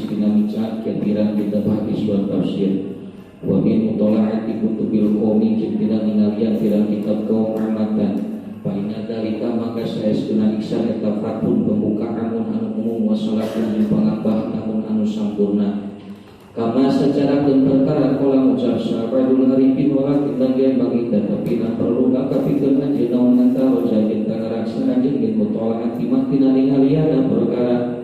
tina micat ketiran kitab hadis wal tafsir wa min mutalaati kutubil qaumi tina ningalian tina kitab kaum amatan paina dalika maka saestuna iksan eta fatun pembuka anu umum wasalatun jeung pangambah namun anu sampurna karena secara perkara kolam ucap sahabatul harifin wala kitanggian bagi tapi na perlu kakapikeun anjeun naon antara jagin tangaraksa anjeun bin mutalaat timah tina ningalian perkara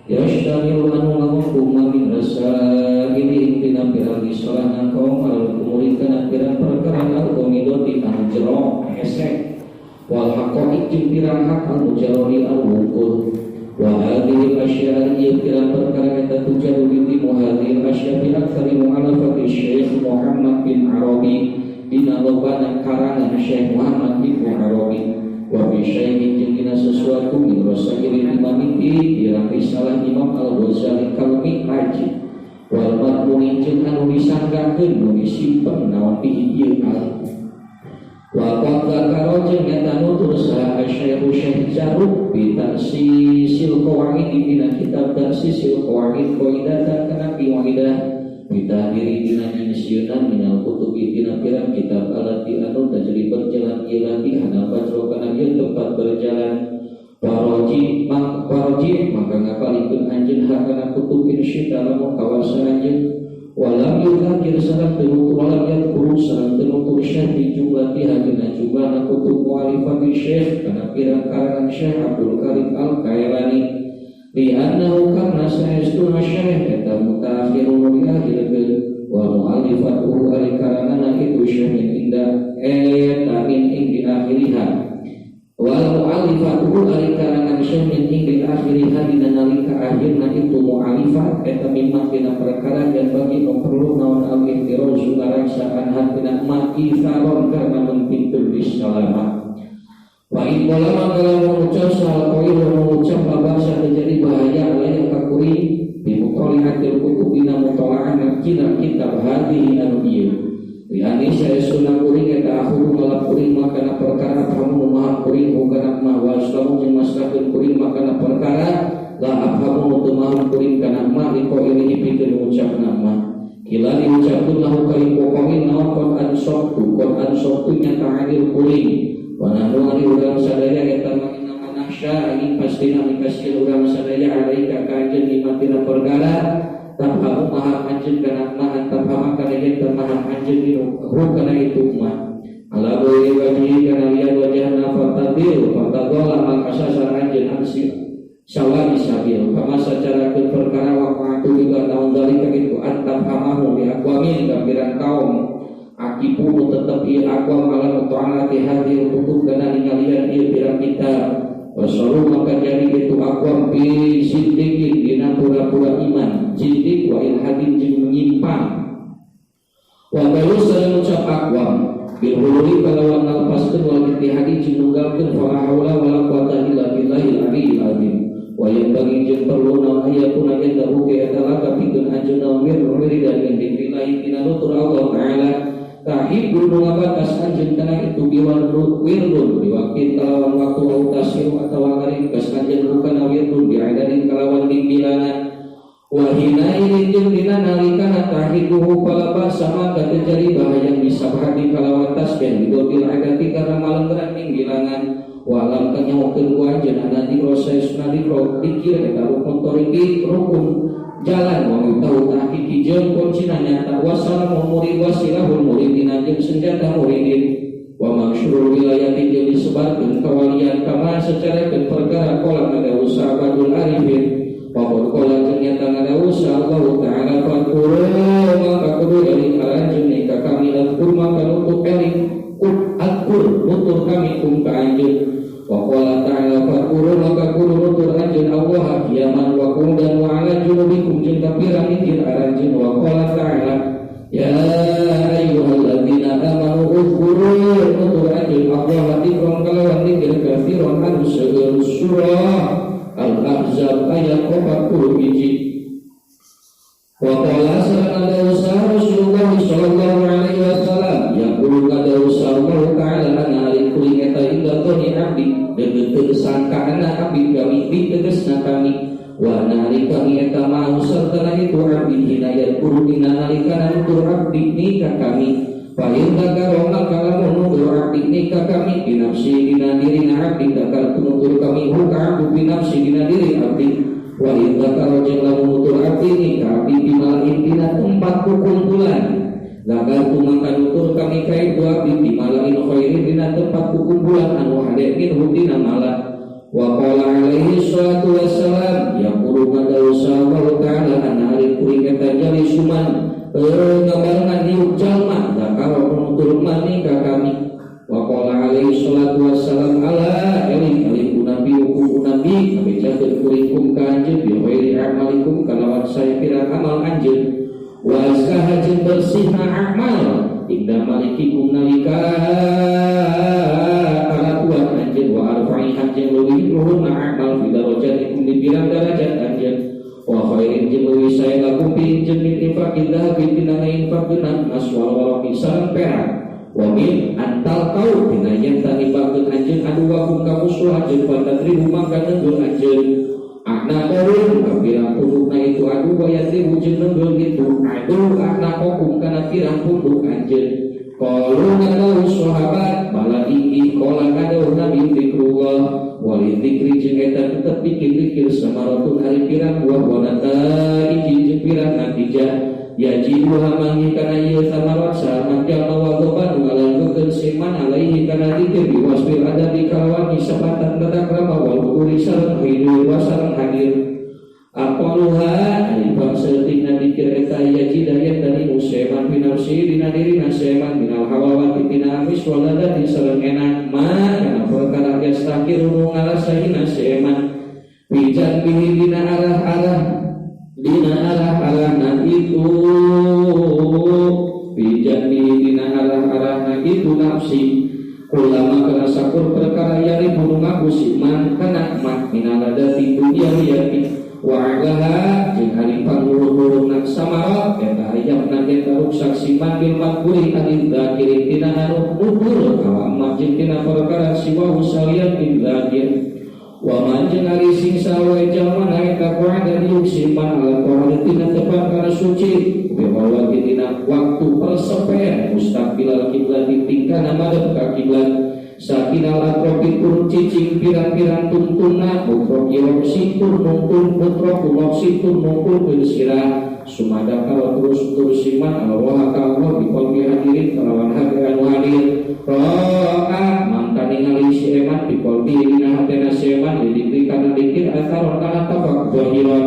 yashtamilu anu ngamukum min rasaili tina pirang salahna kaum al kumurikan pirang perkara al-qomidoti anu jero hesek wal haqaiq jeung pirang hak anu jarori al-wuqul wa hadhihi al-asya' pirang perkara eta tujadu bi hadhihi al-asya' bi aktsari mu'alafati Syekh Muhammad bin Arabi dina lobana karangan Syekh Muhammad bin Arabi wa bi syai'in jeung dina sesuatu min rasail imam di risalah Imam Al-Ghazali kalmi haji wal matmunin jeung anu disanggakeun nu disimpen naon ieu al wa qad zakaro jeung eta nutur saha Syekh Jarub bi tansisil qawaid dina kitab tansisil qawaid qaidatan kana qaidah bitadiri dina nisieun minal kutubi dina pirang kitab alati anu tajri berjalan ilati hana fajro kana ieu tempat berjalan paroji maka ngapalikeun anjeun hakana kutubin syita lamun kawasan anjeun walam yukakir sarang tenutur walam yakuru sarang tenutur syekh di jumlah dina jumlah kutub mu'alifati syekh kana pirang karangan Syekh Abdul Karim Al-Kailani li'annahu karna saestuna syekh eta mutaakhirun li akhirkeun wa mu'alifatuhu ari karangan itu syekh inda eta min ing akhiriha wal mu'alifatuhu ari karangan syekh min ing akhiriha dina nalika akhirna itu mu'alifat eta mimma dina perkara dan bagi perlu naon al-ihtiraj ngarangsaan hatina mati saron karena menpintul bisalama wa in qala kalau mengucap salah qail mengucap bahasa terjadi bahaya lain kakuri bi muqalihatil kutub dina mutala'an kitab hadhihi anu ieu yani saya sunah kuring eta akhuru ngalap kuring makana perkara kamu memaham kuring hukana mah waslamu jeung maslakeun kuring makana perkara la afhamu teu maham kuring kana mah iko ini pikeun ucapna mah kila diucapkeun lahu kali pokokna naon Quran soktu nya ta'adil kuring wa nahnu ari urang sadaya eta mangina manahsya angin pastina mikaskeun urang sadaya alaika ka anjeun limatina perkara tanpa maham anjeun kana mah tanpa kana yen maham anjeun dinu kana itu mah ala boleh wajhi kana lihat wajhna fatadil maka sasar anjeun ansi sawali sabil kama secara perkara waqatu juga naon dalika itu antam hamahu bi aqwamin gambiran kaum akibu tetep ieu aqwam ala ta'alati hadhil kutub kana ningalian ieu pirang kitab wasalu maka jadi itu aqwam bi siddiqin dina pura-pura iman siddiq wa ilhadin jeung menyimpang wa bayu sareng ucap aqwam bil hululi kalawan nalpaskeun wal ittihadi jeung nunggalkeun fala haula wala quwata illa billahil aliyyil azim wa yang bagi jeung perlu naon ayatun ayat dabuke eta laka pikeun anjeun naon wiridan ing dipilahi tina nutur Allah taala tahibul ngabatas anjeun kana itu wirdun diwakil kalawan waktu utasiru atawa ngari kas anjeun kana wirdun bi'adadin kalawan timbilangan wa hinain jeung dina nalikana tahibuhu palapa sama terjadi bahaya bisa hadi kalawan tasbih bidobil adati karena malengkeran timbilangan walam kanyawakeun ku anjeun anati proses nadikro dikir eta rukun toriki rukun jalan wa tahu tahqiqi jeung kuncina nyata wasalamul murid wasilahul muridin jeung senjata muridin wa masyhur wilayati jeung disebarkeun kawalian kama secara perkara kolam ada usaha badul arifin wa qala jeung nyata ada usaha Allah taala faqulu maka kudu dari aranjeun ka kami al-qur maka nutup eling akur nutur kami ka anjeun wa qala ta'ala faqulu maka kudu nutur anjeun Allah kiaman wa qumdan wa ala junubikum jeung kapirang ikir aranjeun wa qala ta'ala ya ayyuhalladzina amanu uzkuru nutur anjeun Allah dikron kalawan dikir kafiron anu seueur surah al-ahzab ayat 40 hiji wa qala sallallahu Rasulullah sallallahu alaihi wasallam yaqulu kada usallahu ta'ala ana likulli eta inda toni abdi degeun sangka ana abdi kami ditegasna kami wa nalika eta mau sarta itu abdi hinayat kudu dina nalika nutur abdi ni ka kami paling dagarona kalamun nutur abdi ni ka kami binafsi dina diri na abdi dakar nutur kami huka abdi binafsi dina diri abdi wa indakaro jeung lamun nutur abdi ni ka abdi bimalin dina tempat kukumpulan dagar tumangka nutur kami ka itu abdi bimalin khairin dina tempat kukumpulan anu hade min hudina malah wa qala alaihi salatu wassalam yaqulu qadaw sallallahu ta'ala anna hari kuring eta jari suman ngabarengan diuk jalma dakar nutur mani ka kami wa qala alaihi salatu wassalam ala eling nabi hukum nabi kami jakeun kuring kum ka anjeun bi ghairi amalikum kalawan saya pirang amal anjeun wa azkaha jeung bersihna amal inda malikikum nalika alatuan anjeun wa arfa'i jeung leuwih luhurna amal fi darajatikum di pirang derajat anjeun wa khairin jeung leuwih sae lakum bi jeung min infaqid dhahabi tina infaq geunah emas wal waraqi sareng perak wa min antal kau tina yen tani bageun anjeun adu wakum ka musuh anjeun patatribu mangka neungeul anjeun akna korun pirang pundukna itu adu wayati wujud neungeul itu adu akna kokum kana pirang punduk anjeun qalu ngadau sahabat bala tinggi qala ngadau nabi zikrullah wali zikri jeung eta tetep pikir-pikir samaratun ari pirang buah wanata iki jeung pirang natijah yajibu hamangi kana ieu samarat samanjal mawadhoban ngalanggeukeun seman alaihi kana zikir biwasbil adabi kalawan isabatan dadak rama wal uri sareng hidup wasareng hadir aqaluha ari pangseultina zikir eta yajidayat dari musaiman binafsi dina diri nasaiman binal hawawati tina amis waladati sareng enak ma kana perkara yastakir nu ngalasahi nasaiman bijan bihi dina arah-arah itu bijan bihi dina arah-arah itu nafsi ulama kana sakur perkara yari bunuh ngabusi man kana mak minaladati dunyawiyati wa'agaha jeung ari panguluh-uluhna samarat eta ayatna eta ruksak siman bil makuri adin dzakirin tina anu nutur kawa jeung tina perkara siwa usalian bil dzakir wa man jeung ari sing sawe jalma eta qada diuk siman ala qada tina tepat kana suci bebawa tina waktu persepen mustaqbilal kiblat tingkana madhep ka kiblat sakinal atrofi turun cicing pirang-pirang tuntunna mutrokirok situr nungkul mutrokirok situr nungkul bersirah sumada kalau terus siman Allah kawah dikolbi hadirin kalawan hadiran hadir ro'a mangka ningali si eman dikolbi dina hatena si eman didikri kana dikir ataron kana tabak zahiran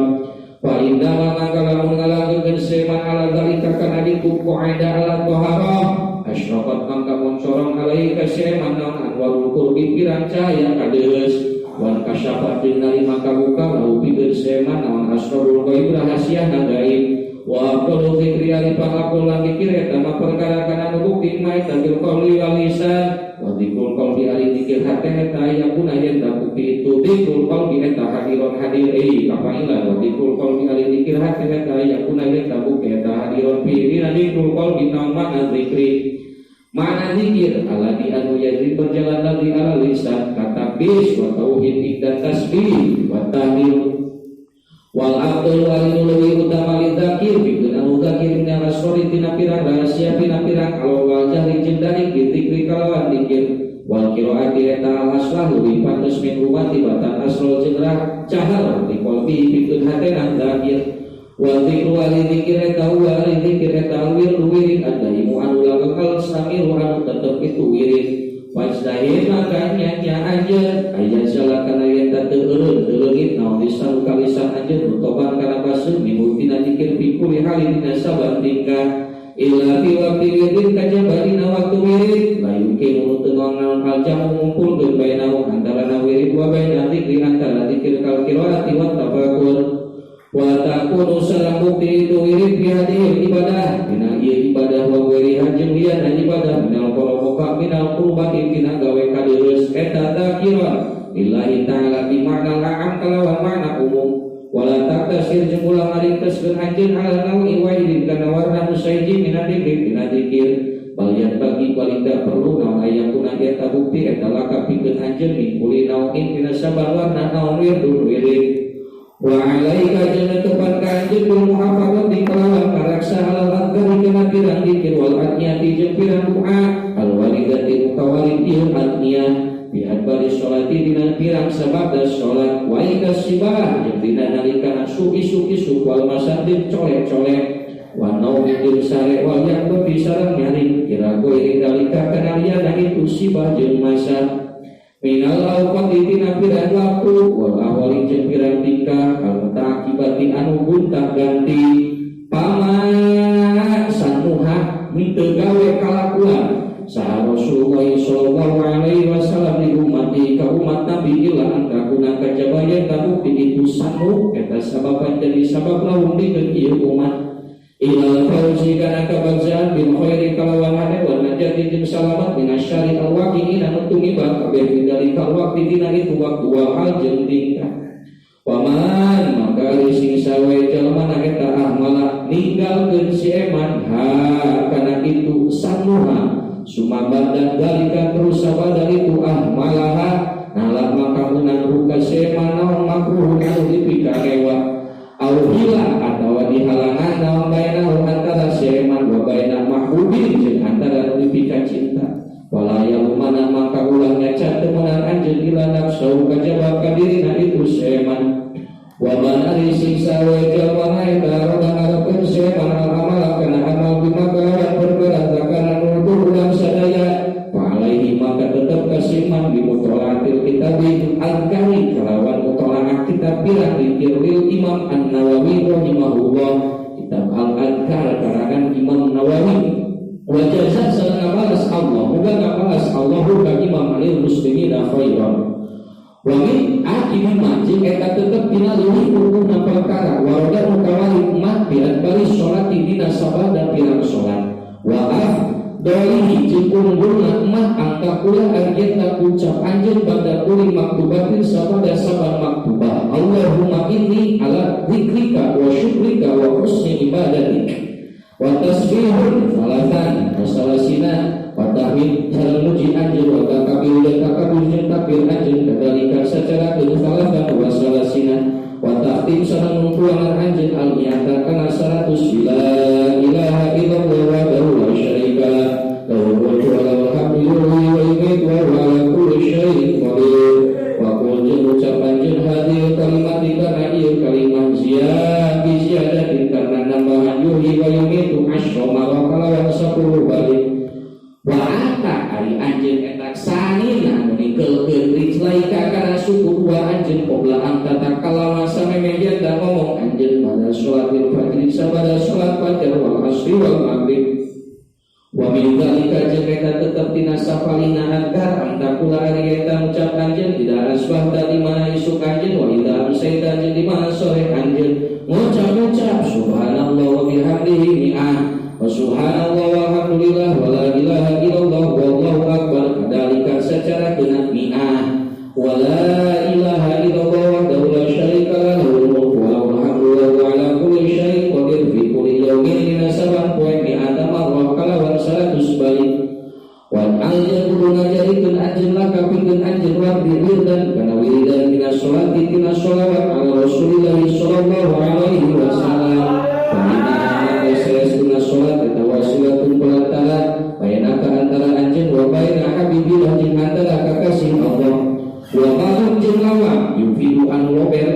fa inda mangka lamun ngalanggeun si eman ala dalika kana dikuku aida ala toharah asyrafat mangka moncorong alaika seman naon anwarul qurbi pirang cahaya kadeus wan kasyafat jeung narima kabuka lahu pikeun seman naon asrarul ghaib rahasia gaib wa qulu zikri ali pangapul lagi kira eta mah perkara kana nu bukti mai tabil qauli wal lisan wa dzikul qalbi ali dzikir hate eta yakuna yen bukti itu dzikul qalbi eta hadiron hadir kapaila wa dzikul qalbi ali dzikir hate eta yakuna yen bukti eta hadiron fi dina dzikul qalbi naon makna zikri mana zikir alladhi anu yajri berjalan ladhi ala lisan kata bis wa tauhid dan tasbih wa tahlil wal abdul walilul utama lidzakir bikeun anu zakir tina rasori tina pirang rahasia tina pirang kalau wal jahri jeung dari zikri kalawan zikir wal qiraati eta al aslah lebih pantes min umati batan asrul jeung cahar di qalbi bikeun hatena zakir wa dzikru wali dzikir eta wali dzikir eta wirid adaimu anu lakal samiru anu tetep itu wirid wajdahi makanya aja aya salakana yen teu eureun naon lisan kalisan aja toban kana basu mimutina dzikir pikul halin saban tingkah illa fi waqti wirid kajabarina waktu wirid la yumkin teu naon aljamu ngumpul geun baina antara wirid wa baina dzikri antara dzikir kal qiraati wa tafakkur wa takunu salam bukti itu wirid bihadil ibadah dina ieu ibadah wa wirihan jeung lian ibadah minal qoroboka minal qurbati tina gawe kadeus eta takiran lillahi ta'ala bi makna la'am kalawan makna umum wala taktasir jeung ulang aringkeskeun anjeun ala nawi wa'idin kana warna musaiji minadikir tina dikir balian bagi balida perlu naon aya kuna eta bukti eta laka pikeun anjeun min kuli naoin tina sabar warna naon wirid Wa alaika jeung tepan ka anjeun bil muhafadzati kalawan karaksa alal adkari kana pirang dikir wal adniyati jeung pirang doa al walidati mukawalid ieu adniya bi adbari sholati dina pirang sabada sholat wa ikasibah jeung dina nalika suki wal masatid colek-colek wa naumi jeung sare wal yakbi sareng nyaring kira goiri dalika kana liana itu sibah jeung masa minal awqati dina pirang waktu wal ahwali jeung pirang tingkah al ta'kibati anu gonta ganti pama sanuha henteu gawe kalakuan saha Rasulullah sallallahu alaihi wasallam di ummati ka umat Nabi ila angkaguna kajabayan kabukti itu sanu eta sababan jadi sabab lahum dikeun ieu umat ilal fauzi kana kabagjaan bil khairi kalawan hade wa najati jeung salamat minasyari alwaqi'in anu tumiba kabeh dari kalwaqti dina itu waktu wa hal jeung tingkah paman maka sing sawe jalma eta ahmala ninggalkeun si eman ha kana itu sanuha sumabada dalika terus sabada itu ahmalaha nala maka meunang ruka si eman naon makruh anu dipikarewa auhila atau dihalangan naon bainahu antara seman wa baina mahbubin jeung antara nulipika cinta wala yalumana maka ulah ngacat temenan anjeun ila nafsu kajaba ka dirina itu seman wa man ari sing sawe jalma eta roda ngarepeun seman amal kana amal bimaka perkara zakana nutur ulang sadaya alaihi maka tetap kasiman bimutolaatil kitabi al-kari kalawan mutolaah kitab pirang dikiril Imam An-Nawawi rahimahullah kitab al-adkar karangan Imam Nawawi wajazah sareng ngabalas Allah muga ngabalas Allah ka Imam alil muslimin khairan wa min akimin majik eta tetep dina leuwih hukumna perkara warada mukawali umat bi adbari sholati dina sabada pirang sholat wa dolihi jeung unggulna emah angka kula anjeun tak ucap anjeun banda kuli maktubatin sabada saban maktubah Allahumma inni ala dzikrika wa syukrika wa husni ibadatik wa tasbihun salatan wa salasina wa tahmid sareng muji anjeun wa takbir jeung takbir jeung takbir anjeun kadalika sacara keun salatan wa salasina wa tahtim sareng ngungkulan anjeun al-mi'ata kana 100 la ilaha illallah wa la syarika lahu mulku wa lahu hamdu yuhyi wa yumiitu wa huwa ala kulli syai'in qadir wa qul jeung ucap anjeun hadil kalimat kana ieu kalimat ziyadatin karena nambahan yuhyi wa yumiitu asyama wa kalawan 10 balik wa ata ari anjeun eta sanina anu ningkelkeun rijlaika kana suku dua anjeun qobla angkata kalama samemejan da ngomong anjeun pada sholatil fajr sabada sholat fajar wal asri wal maghrib wa min dzalika jeung eta tetep tina safalina agar antakula ari eta ucap anjeun tidak asbah di mana isuk anjeun wa ida amsaita jeung di mana sore anjeun ngucap subhanallah wa bihamdihi mi'ah wa subhanallah walhamdulillah wa la ilaha illallah wallahu akbar kadalika secara genap mi'ah wa la ilaha illallah wahdahu la syarika lahu mulku wa lahul hamdu wa huwa ala kulli syai'in qadir fi kulli yawmin min saban poe mi'ata marrah kalawan 100 balik wa anjeun kudu ngajarikeun anjeun laka pikeun anjeun wardi wirdan kana wiridan tina sholati tina sholawat ala Rasulillah sallallahu alaihi wasallam sholat eta wasilatun pelantara bainaka antara anjeun wa baina habibillah jeung antara kakasih Allah wa qalun jeung lawan yufidu an lober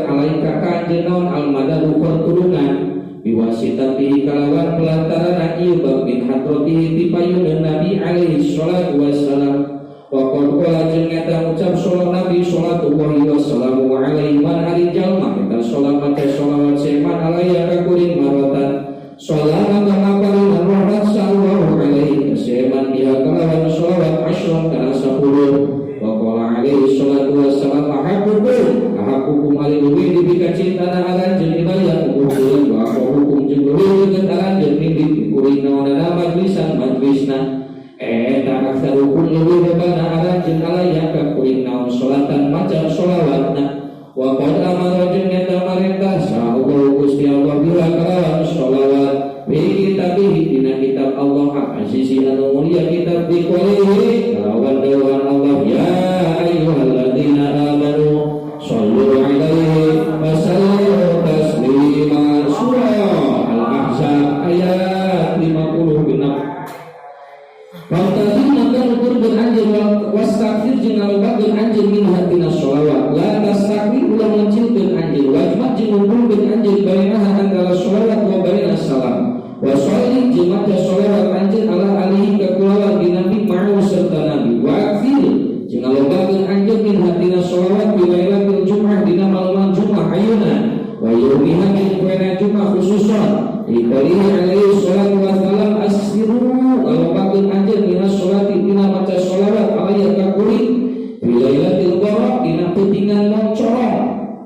alaika ka anjeun naon almadadu pertulungan biwasitati kalawan pelantara ieu bab min hadratihi ti payuneun Nabi alaihi salatu wassalam wa qala jeung eta ucap salat Nabi sallallahu wasallam alaihi man ari jalma eta salat mate shalawat seman alaiya ka kuring maratan shalawat kaparin rahmat sallallahu alaihi seman dia kalawan shalawat asyran kana 10 wa qala alaihi salatu wassalam ahabukum alaihi dibika cintana alanjeun ilayah hukum wa hukum jeung luhur jeung alanjeun mimpi kuring naon majlisna eta aksarukum lebih bana alanjeun alaya ka kuring naon sholatan maca sholawatna wa qad amara jeung eta marentah sahallahu Gusti Allah bila kalawan sholawat bi kitabihi dina kitab Allah azizi anu mulia kitab diqalihi kalawan maka nuturkeun anjeun wastaqfir jeung ngalobakeun anjeun min hatina sholawat la tastakbir ulah mencilkeun anjeun wajib jeung ngumpulkeun anjeun bainaha antara sholawat wa baina salam wa sholli jeung maca sholawat anjeun ala alihi ka kulawan di nabi ma'u serta nabi wa akfir jeung ngalobakeun anjeun min hatina sholawat bi lailatul jum'ah dina malam Jumat ayeuna wa yaumiha min poena Jumat khususan dikalihi alaihi salatu wassalam asfiru ngalobakeun anjeun dina sholati dina maca sholawat alaihi ka kuring bi lailatul qadar dina peutingan moncorong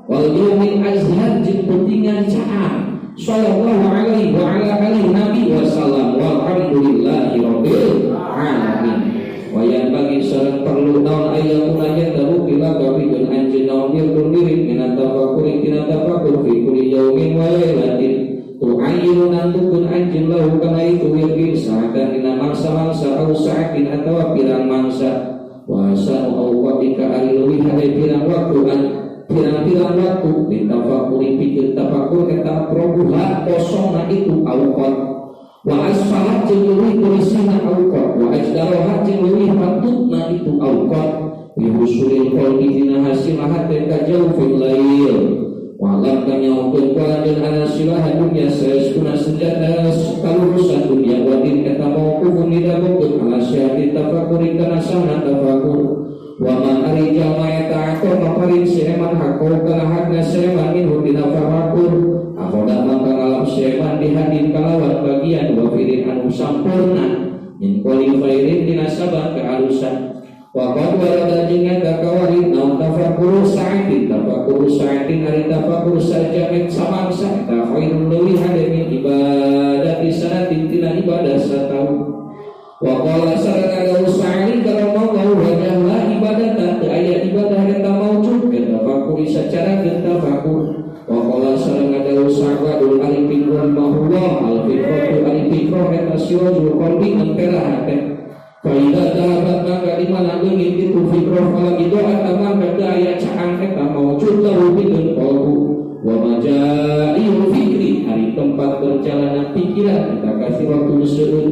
wal yaumil azhar jeung peutingan caam sallallahu alaihi wa ala alihi nabi wasallam walhamdulillahi rabbil alamin. Wayan bagi sareng perlu naon ayatuna yadaru bila kabikeun anjeun naon bilkul mirip minat tafakkur tina tafakkur fi kulli yaumin wa lailatin tu'ayyiru nantukun anjeun lahu kana itu wirgin sa'atan dina mangsa-mangsa au sa'atin atawa pirang mangsa wa sanu awqatika ari leuwih hade pirang waktu pirang-pirang waktu ditafakuri pikeun tafakkur eta probuha kosongna itu awqat wa asfahat jeung leuwih bersihna awqat wa ajdarohat jeung leuwih pantutna itu awqat bi husulil qalbi dina hasilahat eta jauh fil lail wa lam kanyautun qalan anasilah dunya saeskuna senjata kalurusan dunia wa din eta mauqufun didabokeun ala syahid tafakuri kana sana tafakkur wa man arija ma ta'aqqa maparin seman hakau kana hadna seman minhu dina tafakkur akoda maka alam seman dihadin kalawan bagian wa firin anu sampurna min qali khairin dina sabar kehalusan wa qad warada jeung eta kawarid naon tafakkur sa'atin ari tafakkur sajamet samangsa eta khairul leuwih hade min ibadati sanatin tina ibadah satahun wa qala sarana usa'ali kalau mau wajahlah ibadah teu aya ibadah eta maujud eta tafakkur secara tafakkur wa qala sarana usa'wadul alifin rahimahullah al-fiqhu al-fiqhu eta sirajul qalbi mentera hate faida dahabat maka di mana leungit itu fiqhu fala bidoa tamam kada aya caang eta maujud lahu bidun qalbu wa majaiul fikri hari tempat berjalannya pikiran kita kasih waktu seueur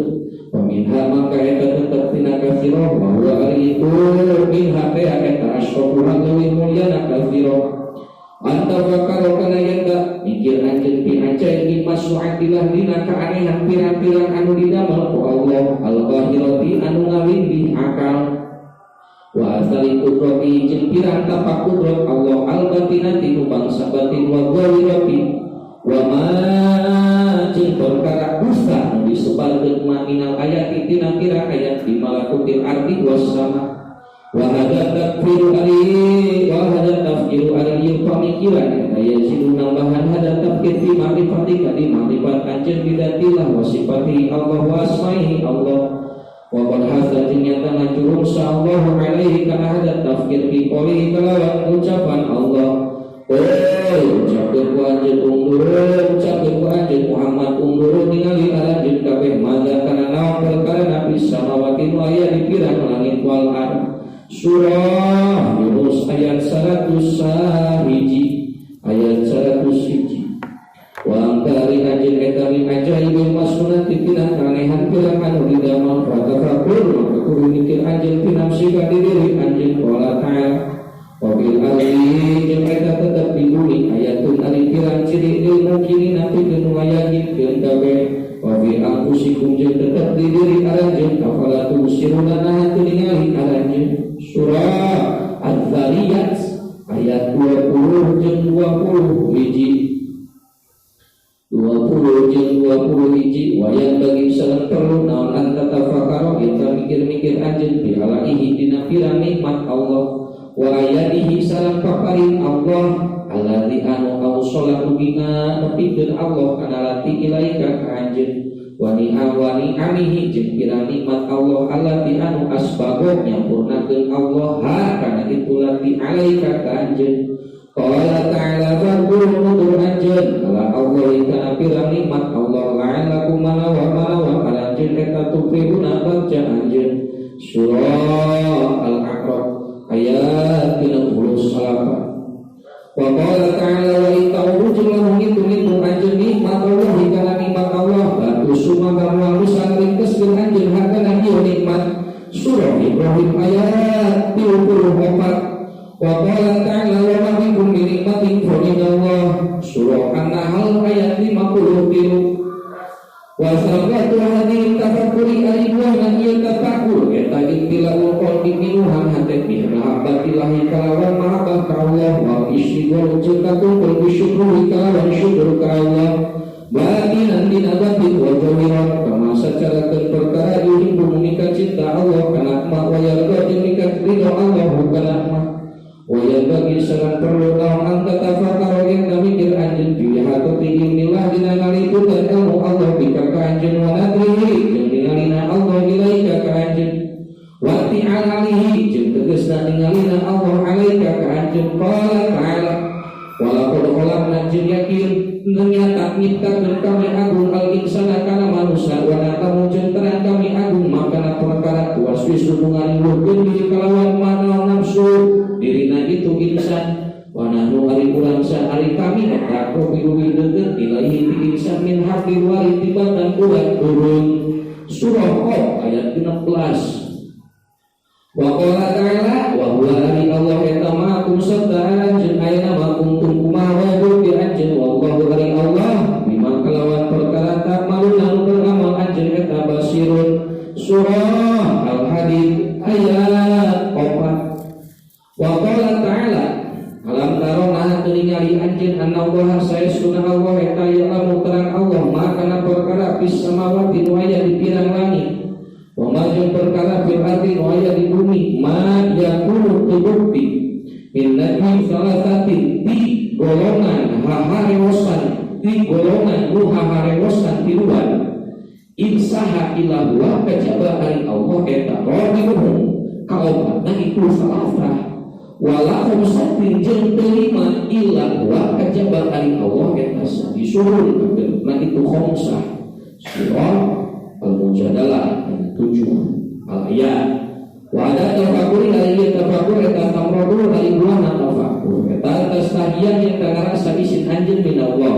peminha maka eta tetep tina kasirah bahwa ari itu minha teh eta asrofuhan leuwih mulyana kasirah antawakal kana yanda mikir anjeun pi ancai di masu'atilah dina kaanehan pirang-pirang anu didamel ku Allah al-qahirati anu ngawindi akal wa asali kudrati jeung pirang tapak kudrat Allah al-batinati nu bangsa batin wa ghawirati wa ma jeung perkara dusta nu disebarkeun minal ayat tina kira ayat di malakutil ardi was sama wa hada tafsiru ali pamikiran aya sidu nambahan hada tafsir fi ma'rifatika di ma'rifat anjeun bidatillah wa sifati Allah wa asma'i Allah wa qad hasa nyata najurun sallallahu alaihi kana hada tafsir fi qouli kalawan ucapan Allah ucapkeun ku anjeun ucapkeun ku anjeun Muhammad undur ningali anjeun kabeh mada kana naon perkara nabi samawati wa aya di pirang langit wal ardh surah Yunus ayat 101 ayat 101 wa angkari anjeun eta min ajaibil masunati tina kanehan pirang anu didamel fatafakkur maka kudu mikir anjeun tina sifat diri anjeun qala ta'ala wa bil ardi jeung eta tetep di bumi ayatun ari pirang ciri ilmu kini napi keun wayahkeun kabeh wa bi anfusikum jeung tetep di diri anjeun afala tusiruna nah teu ningali anjeun surah Az-Zariyat ayat 20 jeung 20 hiji 20 jeung 20 hiji wayang bagi sareng perlu naon anta tafakaro eta mikir-mikir anjeun bi alaihi dina pirang nikmat Allah wa ayatihi sareng paparin Allah alladzi anu ausalahu bina nepikeun Allah kana lati ilaika ka anjeun wa ni'amihi jeung pirang nikmat Allah allati anu asbago nyampurnakeun Allah ha kana itu lati alaika ka anjeun qala ta'ala fadhkur nutur anjeun kala Allah kana pirang nikmat Allah la'allakum manawa anjeun eta tuflihuna baca anjeun surah al-a'raf ayat 38 wa qala ta'ala wa ita'udu jeung ngitung anjeun nikmat Allah kana nikmat Allah batu sumangga walusan ringkes jeung anjeun hakana ieu nikmat Surah Ibrahim ayat 34. Wa qala ta'ala wa ma bikum min nikmatin fa minallah. Surah An-Nahl ayat 53. Wa sabatu hadhihi tafakkuri alihwana iya tafakkur eta intilaul qalbi minuhan hate bi mahabbatillahi kalawan mahabbah ka Allah wa istighfar jeung bersyukur kalawan syukur ka Allah batinan dina batin wa zahiran kama sacara perkara yuhibbu mumika cinta Allah kana ma wa yarda jeung mika ridho Allah kana ma wa bagi sangat perlu naon anta tafakkur yang mikir anjeun bi hakati ilmillah dina ngalikutan ilmu Allah bika ka anjeun wa nadrihi jeung ningalina Allah ilaika ka anjeun wa ti'alihi jeung tegasna ningalina Allah alaika ka anjeun qala ta'ala walaqad khalaqna jeung yakin nyata nyiptakeun kami agung al insana kana manusia wa natamu jeung terang kami agung makana perkara waswis hubungan luhkeun diri kalawan mana nafsu dirina itu insan wa nahnu ari urang sahari kami eta kopiruwi deukeut ilahi ti insan min haqqi wa tibatan ulat turun surah Qaf ayat 16. Wa qala ta'ala wa huwa ari Allah eta ma'akum sarta anjeun ayeuna ma kuntum kumaha wa bi anjeun wallahu ari Allah bima kalawan perkara ta'malun anu beramal anjeun eta basirun surah Al-Hadid ayat 4. Wa qala ta'ala alam tarona ningali anjeun annallaha sayyiduna Allah eta ya'lamu terang Allah makana perkara fis samawati nu aya di pirang langit wa ma jeung perkara fil ardi nu aya di bumi ma yakunu tubukti min najmi salasatin di golongan haharewosan di golongan nu haharewosan tiluan insaha ilallah kajaba ari Allah eta rohimuhum kaobatna itu salafah wala khamsatin jeung terima illa wa kajaba ari Allah eta disuruh na itu khamsah surah Al-Mujadalah 7 al-ayat wa ada tafakkur ari tafakkur eta tamradu ari buana tafakkur eta tastahiyan yang ngarasa isin anjeun min Allah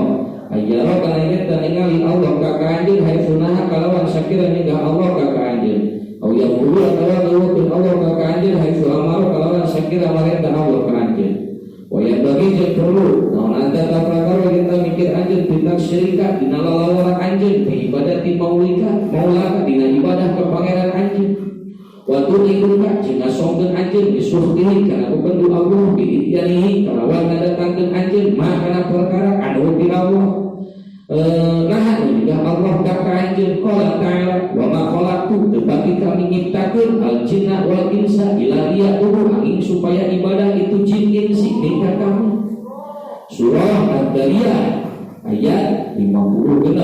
ayyara kana eta ningali Allah ka anjeun haitsunaha kalawan sakira ninggal Allah ka anjeun au yaqulu atawa nuwun Allah ka anjeun haitsu amara kalawan sakira marenta Allah ka anjeun wa ya bagi jeung perlu naon anta tafakkur kita mikir anjeun tindak syirika dina lalawara anjeun bi ibadati maulika maulaka dina ibadah ka pangeran anjeun wa tu'ikuka jeung ngasongkeun anjeun bisuhdihi kana kupendu Allah bi idyanihi kalawan ngadatangkeun anjeun makana perkara anu ti Allah nah juga Allah kata anjeun qala ta'ala wa ma khalaqtu tetapi kami nyiptakeun al jinna wal insa illa liya'budun angin supaya ibadah itu jin insi tingkat kamu surah Ad-Dariyah ayat 56.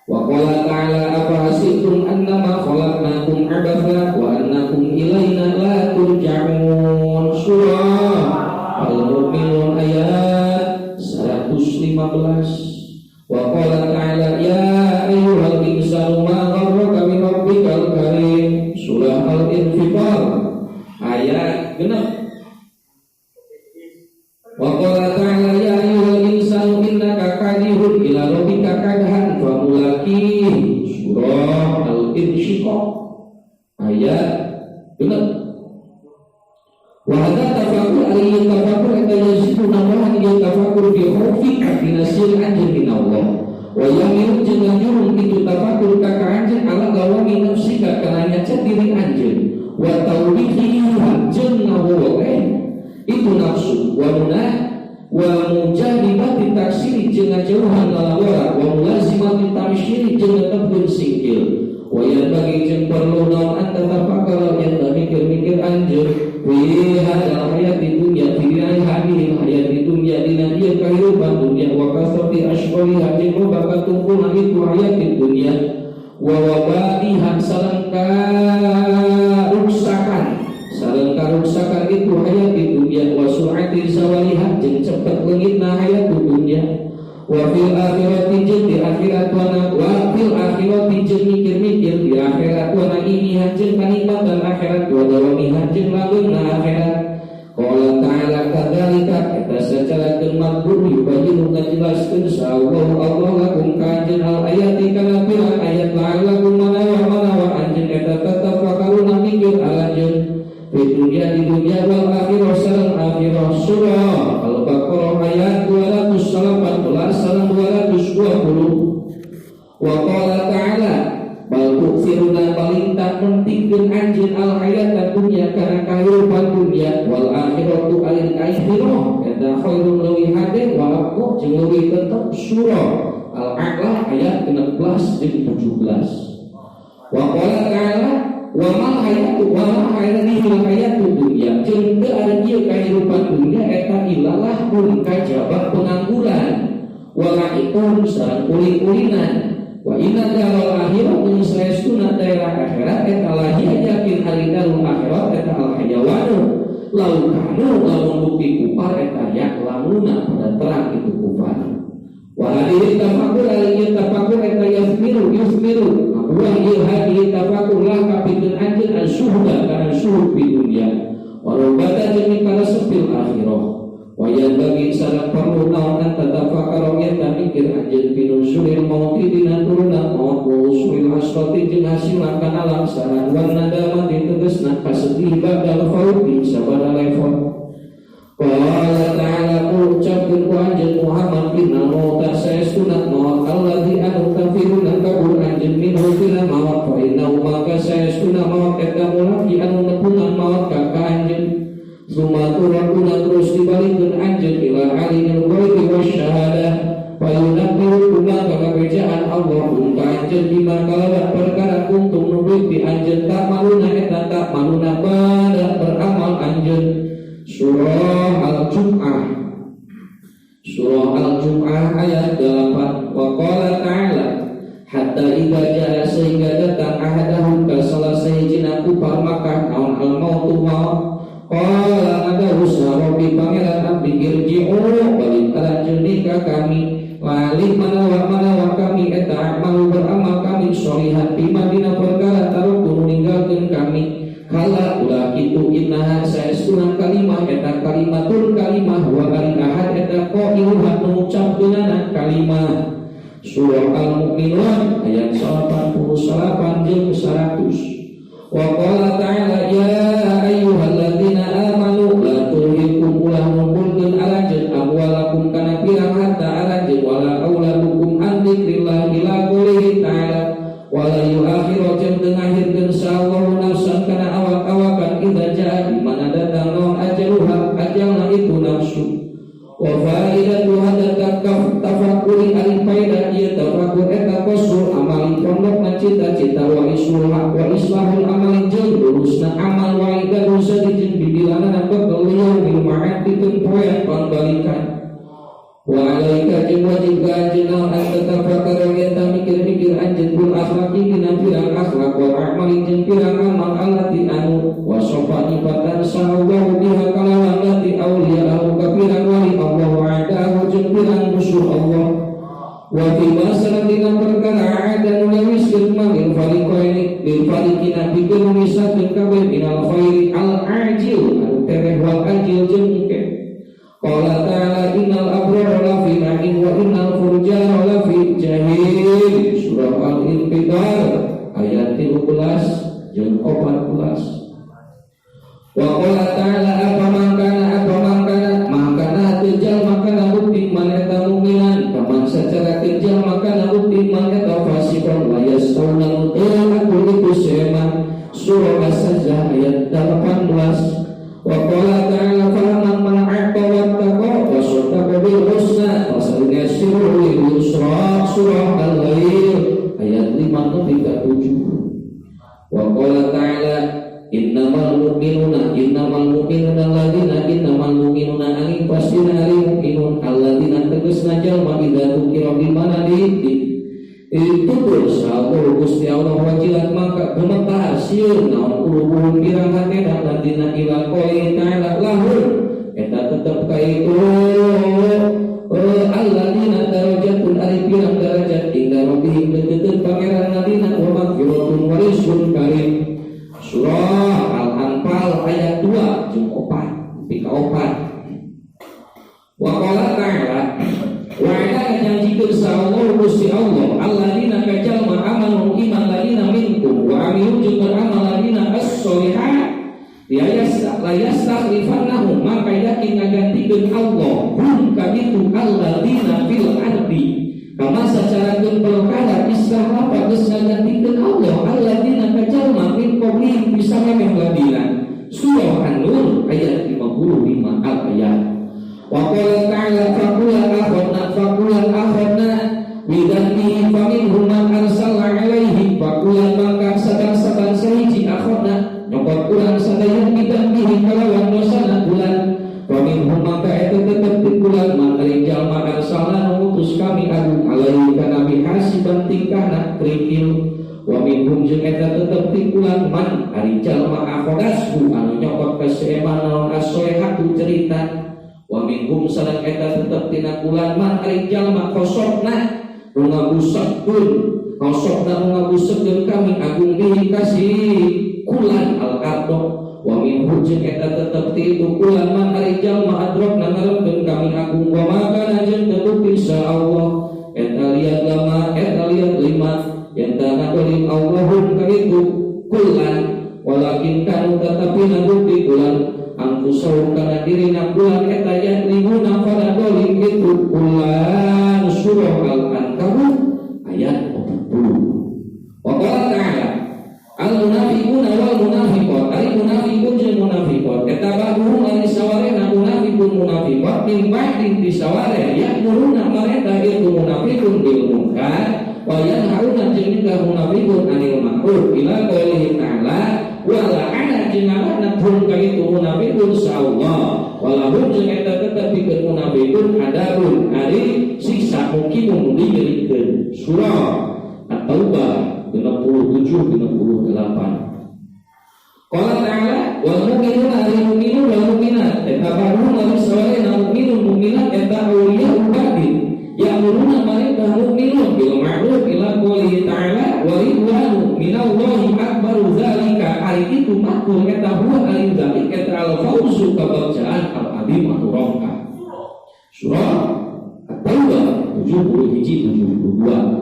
Wa qala ta'ala afa hasibtum annama khalaqnakum abatha wa annakum ilaina la turja'un surah Al-Mu'minun ayat 115. Wa qala ta'ala ya ayyuhal insanu ma gharraka bi rabbikal karim surah Al-Infitar ayat 6. Wa qala ta'ala ya ayyuhal insanu innaka kadihun ila rabbika kadhan famulaqih surah Al-Insyiqaq ayat 6. Wa hadza tafakkur ari tafakkur eta yasifu namahan ya tafakkur fi khawfika binasil anjeun min Allah wa yamiru jeung ngajurung itu tafakkur ka anjeun ala gawami nafsika kana nyaca diri anjeun wa taubihi jeung ngawowe itu nafsu wa munah wa mujahibati taksiri jeung ngajauhan lalawara wa mulazimati tamsyiri jeung netepkeun singkil wa ya bagi jeung perlu naon anta tafakkur yang mikir-mikir anjeun fi hadal hayati dunya fi hadhihi hayati dunya dina dia kehidupan dunia wa kasati ashqali hajin wa bakatumuna itu hayati dunya wa wabaihan salangka ruksakan itu hayati dunya wa sur'ati sawaliha jeung cepet leungitna hayati dunya wa fil akhirati jeung di akhirat wa fil akhirati jeung mikir-mikir di akhirat wa ini hajin kanikmatan akhirat wa dawami hajin langgengna akhirat qala ta'ala kadzalika eta sacara kemat bumi yubayinu ngajelaskeun sawallahu Allah lakum kanjeun al ayati kana pirang ayat la'allakum manawa anjeun eta tatafakkaruna hayat dunya kana kahirupan dunya wal akhiratu akhirah eta khairun leuwih hade wa aqwa jeung leuwih tetep surah Al-A'la ayat 16 jeung 17. Wa qala ta'ala wa mal hayatu dunya jeung teu ada ieu kahirupan dunya eta ilalah pun kajaba pengangguran wala ikun sareng kuling-kulingan. Wa inna darul akhirat min saestuna daerah akhirat eta lahi yakin alidarul akhirat eta al hayawanu lalu kanu lamun bukti kufar eta yak lamuna pada terang itu kufar. Wa hadhihi tafakur alaihi tafakur eta yusmiru wa hadhihi tafakur la kapikeun anjeun asyuhda kana syuhud di dunya wa rubata jeung kana sepil akhirah. Wayan bagi sareng perlu naon tatafakar eta mikir anjeun pinusulil mauti dina turuna maut usul asrati jeung hasilan kana alam sareng wan nadama ditegesna kasedih badal fauti sabada level. Qala ta'ala ucapkeun ku anjeun Muhammad inna mauta saestuna maut allazi anu kafiruna kabur anjeun minhu fil maut fa inna maka saestuna maut eta mulaki anu nepungan maut ka anjeun. Sumaturabuna terus dibalikkan anjeun ila alimul ghaibi wasyahadah fayunabbiru bima kakerjaan Allah ka anjeun bima kalawan perkara kuntum nubuh di anjeun tak maluna eta tak maluna pada beramal anjeun. Surah Al-Jum'ah ayat 8. Wa qala ta'ala hatta idza jaa sehingga datang ahadahum ka salah sahijina kufar Makkah naon al-mautu maut. Qala ada usaha Rabbi pangeran abdi irji'u balik alanjeun ka kami lalih manawa kami eta amal beramal kami sholihan bima dina perkara taruku ninggalkeun kami kala ulah kitu innaha saestuna kalimah eta kalimatun kalimah wa ari ahad eta qailuha mengucapkeunana kalimah. Surah Al-Mu'minun ayat 88 jeung 100. Wa qala ta'ala ya ayyuhalladzina amanu la tulhikum ulah numpulkeun alanjeun amwalakum kana pirang harta alanjeun wala auladukum an dzikrillah ila qoulihi ta'ala wala yu'akhiru jeung teu ngahirkeun sallallahu nafsan kana awak-awakan idza jaa di mana datang naon ajaluha ajalna itu nafsu. Wa faidatu hadza tafakkuri al faida ieu tafakkur eta qasul amal pondok cita-cita wa islahul amal jeung lurusna amal wa idza jeung bibilana betul bil ma'atikeun poe pambalikan. Wa alaika jeung wajib ka anjeun an tatafakkar eta mikir-mikir anjeun bil akhlaqi dina pirang akhlak wa amal jeung pirang amal allati anu wa sofani fatan sallallahu biha kalawan lati auliya au kapirang wali Allah wa'adahu jeung pirang musuh Allah. Wa fi masalah dina perkara ada nulis firman lil faliqina bikeun misakeun kabeh minal khairi al ajil anu tereh wal ajil jeung engke. Qala ta'ala innal abrara lafi na'im wa innal fujara lafi jahim. Surah Al-Infitar ayat 13 jeung 14. Wa qala ta'ala apa mangkana tejal makana bukti maneta mukminan kaman secara tejal makana bukti maneta fasiqan wa yastawna mutul aku itu sema. Surah As-Sajdah ayat 18. Wa qala ta'ala faman man aqwa wattaqa wa saddaqa bil husna fasanyassiruhu lil yusra. Surah Al-Ghair ayat 5-7. Wa qala ta'ala innamal mu'minuna angin pastina ari mu'minun alladzina tegasna jalma idza dzukira bi mana itu bersabur Gusti Allah wajilat maka gemetar sieun naon qulubun pirang hatena ladina ila qouli ta'ala lahum eta tetep ka itu alladzina darajatun ari pirang darajat inda rabbihim deukeuteun pangeran ladina wa maghfiratun wa rizqun karim. Surah Al-Anfal ayat 2 jeung 4 pika 4. Wa qala ta'ala wa ala janjikeun sallallahu Gusti Allah alladzina kajalma amanu iman ladina minkum wa amilu jeung beramal ladina as-solihat la yastakhlifannahum maka yakin ngagantikeun Allah hum kaditu alladzina fil ardi Kama sacarakeun perkara islah apa geus ngagantikeun Allah alladzina kajalma min qablihim bisa memeh ladina. Surah An-Nur ayat 55 al-ayat. Wa qala ta'ala faqulan akhadna bidannihi faminhum man arsalna alaihim faqulan maka saban-saban sahiji akhadna nyokot urang sadaya bidannihi kalawan dosana bulan faminhum maka eta tetep bulan man ari jalma arsalna ngutus kami agung alaihi kana bihasiban tingkahna krikil wa minhum jeung eta tetep tikulan man ari jalma akhadashu anu nyokot kaseeman naon asoehatu cerita wa minhum sareng eta tetep tina kulan man ari jalma kosokna nu ngabuskeun kosokna nu ngabuskeun kami agung bihi kasih kulan al-ardo wa minhum jeung eta tetep ti kulan man ari jalma adrokna ngarepkeun kami agung wa maka jeung tetep insyaallah eta liat lima yang tanah dari Allahum kaitu kulan walakin kanu tetapi nabuti kulan angkusau kana diri bulan eta yatlimuna pada dolim itu kulan surah Al-Ankabut ayat 40. Wa qala ta'ala al-munafiquna wal munafiqat ari munafiqun jeung munafiqat eta baruhum ari sawarena munafiqun munafiqat min ba'din disaware ya'muruna mareta itu munafiqun bil munkar wa yanhauna jeung ka munafiqun anil ma'ruf ila qaulihi ta'ala wa la'ana jeung ngadapun ka itu munafiqun sa'allah walahum jeung eta tetep pikeun munafiqun adabun ari siksa mukimun dibeurekeun. Surah At-Taubah 67-68. Qala ta'ala wal mu'minuna ari mu'minun wal mu'minat eta baruhum ari sawarena mu'minun mu'minat eta auliya ubadin ya'muruna mareka mu'minun bil ma'ruf ila qoulihi ta'ala wa ridwanu minallahi akbaru dzalika ari itu makul eta huwa ari dzalik eta al-fawzu kabagjan al-azim ar-rafqa. Surah At-Taubah 71-72.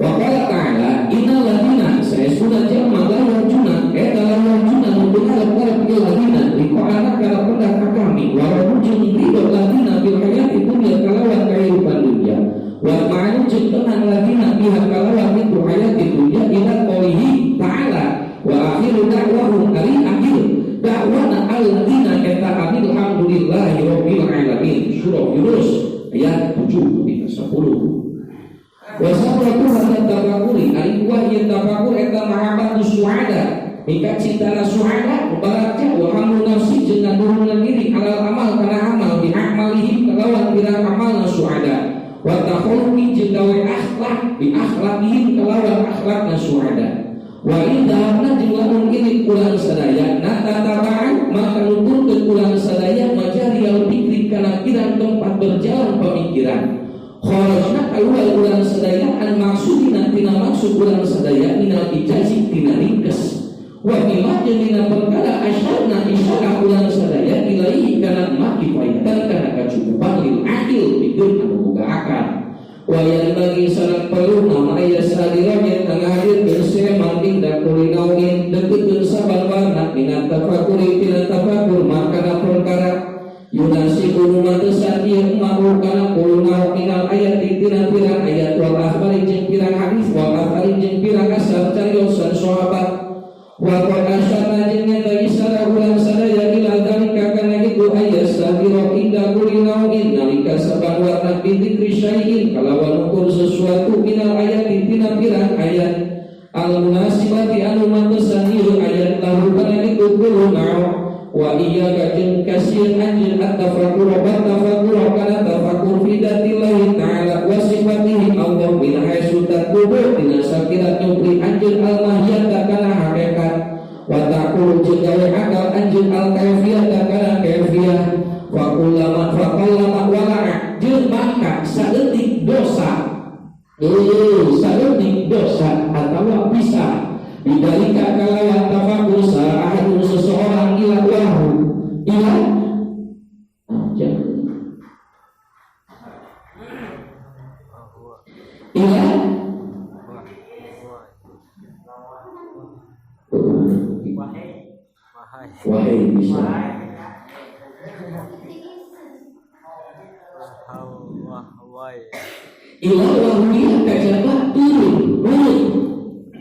Wa qala ta'ala innal ladina saesuna jalma la yarjuna eta la yarjuna nu beungarep-ngarep ieu ladina liqa'ana kana pendak ka kami wa rajul ridho ladina bil hayati dunya kalawan kahirupan dunya wa ma'anu jeung tenang ladina pihak kalawan itu hayati dunya ila qoulihi ta'ala wa akhiru da'wahum ari akhir da'wana alladina eta alhamdulillahi rabbil alamin. Surah Yunus ayat 7-10. Wasabatu hatta tafakuri ari buah ieu tafakur eta mahabbatu suhada mika cintana suhada mubaraknya wa hamlu nafsi jeung ngandurungan diri alal amal kana amal bi amalihim kalawan pirang amalna suhada wa takhulqi jeung gawe akhlak bi akhlaqihim kalawan akhlakna suhada wa indahna jeung lamun irit ulang sadaya natabaan maka nuturkeun ulang sadaya majarial fikri kana kirang tempat berjalan pemikiran kharajna keluar ulang sadaya an maksudina tina maksud ulang sadaya minal ijazih tina ringkes wa bima jeung perkara asyarna isyarah ulang sadaya ilaihi kana maki faedah kana kacukupan lil akil pikeun anu boga akal wa yang bagi sareng perlu nama aya sadira yang tengah hadir bersih mangking dan kulinauin deukeutkeun saban warna tina tafakuri tina tafakur maka perkara yunasi uluma tesan ieu ma'u kana kulunau minal ayat tina pirang ayat wal akhbari jeung pirang hadis wal akhbari jeung pirang asar cariosan sahabat wa qad asyara jeung nyata isara ulang sadaya ila dalika kana kitu ayat sadira inda kulunau nalika saban warna bidzikri syai'in kalawan ukur sesuatu minal ayat tina pirang ayat al munasibati anu matesan ieu ayat lahu kana kitu kulunau wa iya kajeng kasihan anjil at-tafakur kana tafakur fi dzatillahi ta'ala wa sifatihi Allah min haitsu taqulu dina sakira nyupri anjil al-mahiyata kana hakikat wa taqulu jeung gawe akal anjil al-kaifiyata kana kaifiyah wa kullama wala'a jeung maka saeutik dosa atawa bisa bidalika kalawan tafakur sa'ahun seseorang ila lahu ila wahai bisa Ilah wahwiyah kajaba turun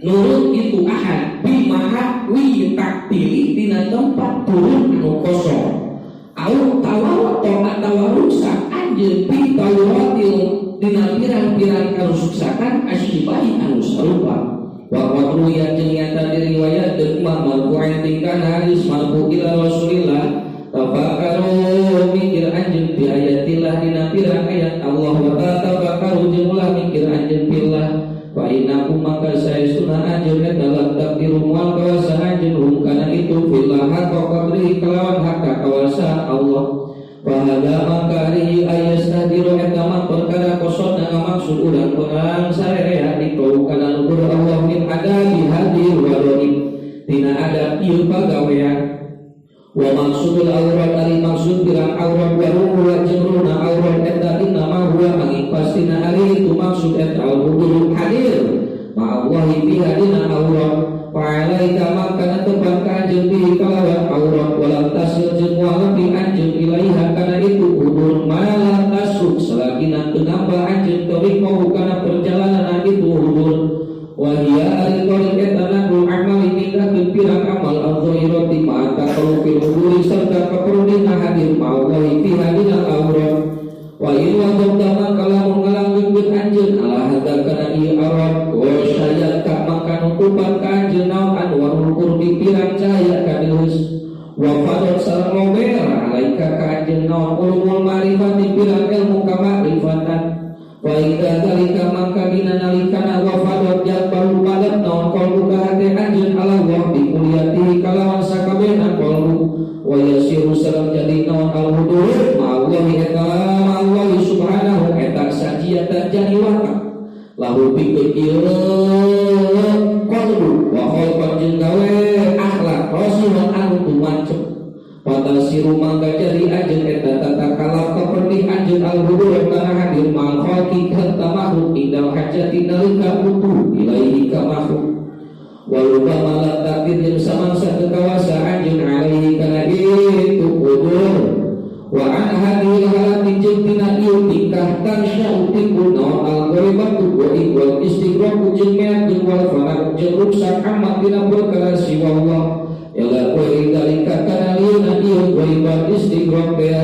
nurut itu ahad bimaha wi takdiri dina tempat turun anu kosong au tawawato atawa rusak anjeun pi tawawatil dina pirang-pirang karusuksakan asyibahi anu sarupa wa qadruya jeung nyata diriwayat deuk marfu'an tingkah hadis marfu ila Rasulillah tafakkaru mikir anjeun bi ayatillah dina pirang ayat Allah wa tafakkaru jeung ulah mikir anjeun billah fa innakum maka saestuna anjeun dalam takdir mual kawasa anjeun kana itu billah haqqa qadri kalawan hak kawasa Allah fa hada maka ari ayastadiru eta perkara kosona ngamaksud urang perang sarerea dikau kana nugur Allah min adabi hadir walaib tina adab ieu pagawean wa maksudul aurat ari maksud pirang aurat baru wa jemruna aurat eta innama huwa angin pastina ari itu maksud eta al-hudurul hadir ma'allahi bihadina aurat fa'alaika makana tepan kanjeng bihi kalawan aurat walam tasir jeung walapi anjeun ilaiha kana itu hudur malam tasuk selagina teu nambah anjeun toriko kana perjalanan itu hudur wa hiya ari qorin eta nanggung amal ninggalkeun pirang amal al-zahirati ma'ata qalufil huduri serta kaperudina hadir ma'allahi fi hadina aurat wa in wadamma kalamun ngalanggeun anjeun ala hada kana ieu aurat wa syayat ka maka nutupan ka anjeun naon anwarul qurbi pirang cahaya kadeus wa fadot sareng lober alaika ka anjeun naon ulumul ma'rifati pirang ilmu ka ma'rifatan wa idza zalika maka dina nalikana wa fadot jabal badat naon qalbu ka hate anjeun ala wa bi kulliyatihi kalawan sakabehna qalbu wa yasiru sareng jadi naon al-hudur ma'allahi eta ma'allahi subhanahu eta sajiyatan jadi waka lahu pikeun ieu qalbu wa khalqan jeung gawe akhlak rasulun anu tumancep patasiru mangga jadi anjeun eta tatakala keperdi anjeun al-hudur kana hadir ma'al khalqi hatta makhluk indal hajati nalika butuh ilaihi ka makhluk waluba malat takdir yang samangsa kekawasa anjeun alaihi kana itu hudur wa an hadil halati jeung tina ieu tingkah tan syautikun naon al-ghaibatu wa iqwal istighraku jeung meak jeung wal fana jeung ruksak amat dina perkara siwa Allah ila qori dalika kana liuna ieu ghaibat istighraq bea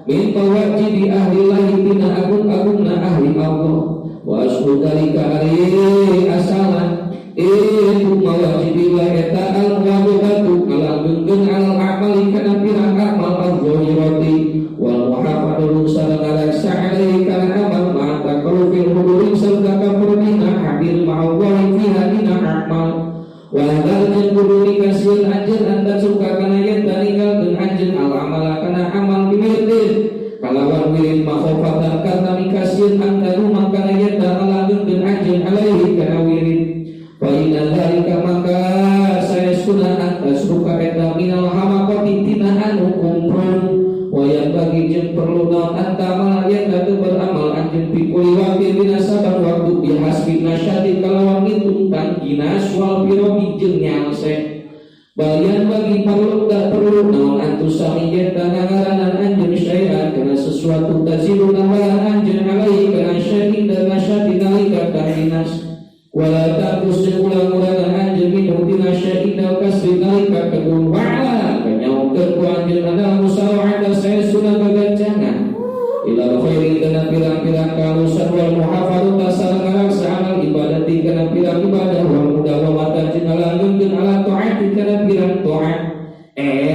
min tawajibi ahli lahi tina agung-agungna ahli Allah wa aslu dalika ari asalan itu mawajibillah eta al-wajibatu kalanggeun al-amali kana pirang amal al-zahirati wal muhafadatu sareng alaksa alaihi kana amal ma'ata qalufil huduri sareng kapurna hadir ma'allahi fi hadina amal wa hadal jeung kudu dikasieun anjeun anta suka kana yen ninggalkeun anjeun al-amala kana amal diwirid kalawan wirid makhofatan kana dikasieun anta rumah kana yen alanggeun anjeun alaihi kana wirid wa inna dzalika maka sayasuna anta suka eta minal hamaqati tina anu kumprun wa yang bagi jeung perlu naon anta mal yen teu beramal anjeun pikul wakil dina saban waktu bihasbi nasyati kalawan ngitung tangkinas wal pirobi jeung nyangse bagian bagi perlu tak perlu naon antu sami yen ngaranan anjeun syai'an kana sesuatu tazilu nambahan anjeun alaihi kana syai'in dan nasyati nalika tangkinas wala taqus ulang-ulangan anjeun minhu tina syai'in al kasri nalika kedun wa'ala kanyaukeun ku anjeun adalah musawa'ata sayasuna gagancangan ila khairi kana pirang-pirang kalusan wal muhafadzata sareng ngaraksaan al ibadati kana pirang ibadah wal mudawamatan jeung ngalanggeun ala taati kana pirang taat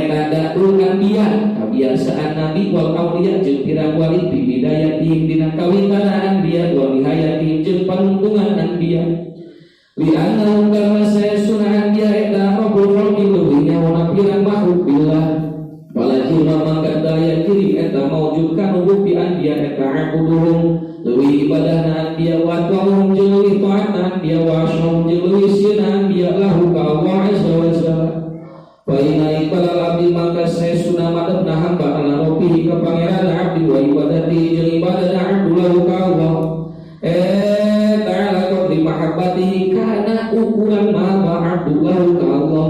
tadaul anbiya kebiasaan nabi wal auliya jeung pirang wali bi bidayatihim dina kawitanaan anbiya wa nihayatihim jeung panungtungan anbiya li annahum kama sayasuna anbiya eta rabbul khalqi luwihnya wana pirang makhluk billah walakin mangka daya kiri eta maujud kanu bi anbiya eta abuduhum leuwih ibadahna anbiya wa ta'um jeung leuwih taatna anbiya wa asyhum jeung leuwih sieuna anbiya lahu ka Allah azza wa jalla wa inna iqbalal abdi maka sayasuna madabna hamba ala rabbihi ka pangeran abdi wa ibadati jeung ibadahna abdu lahu ka Allah ta'ala qadri mahabbatihi kana ukuran maha abdu lahu ka Allah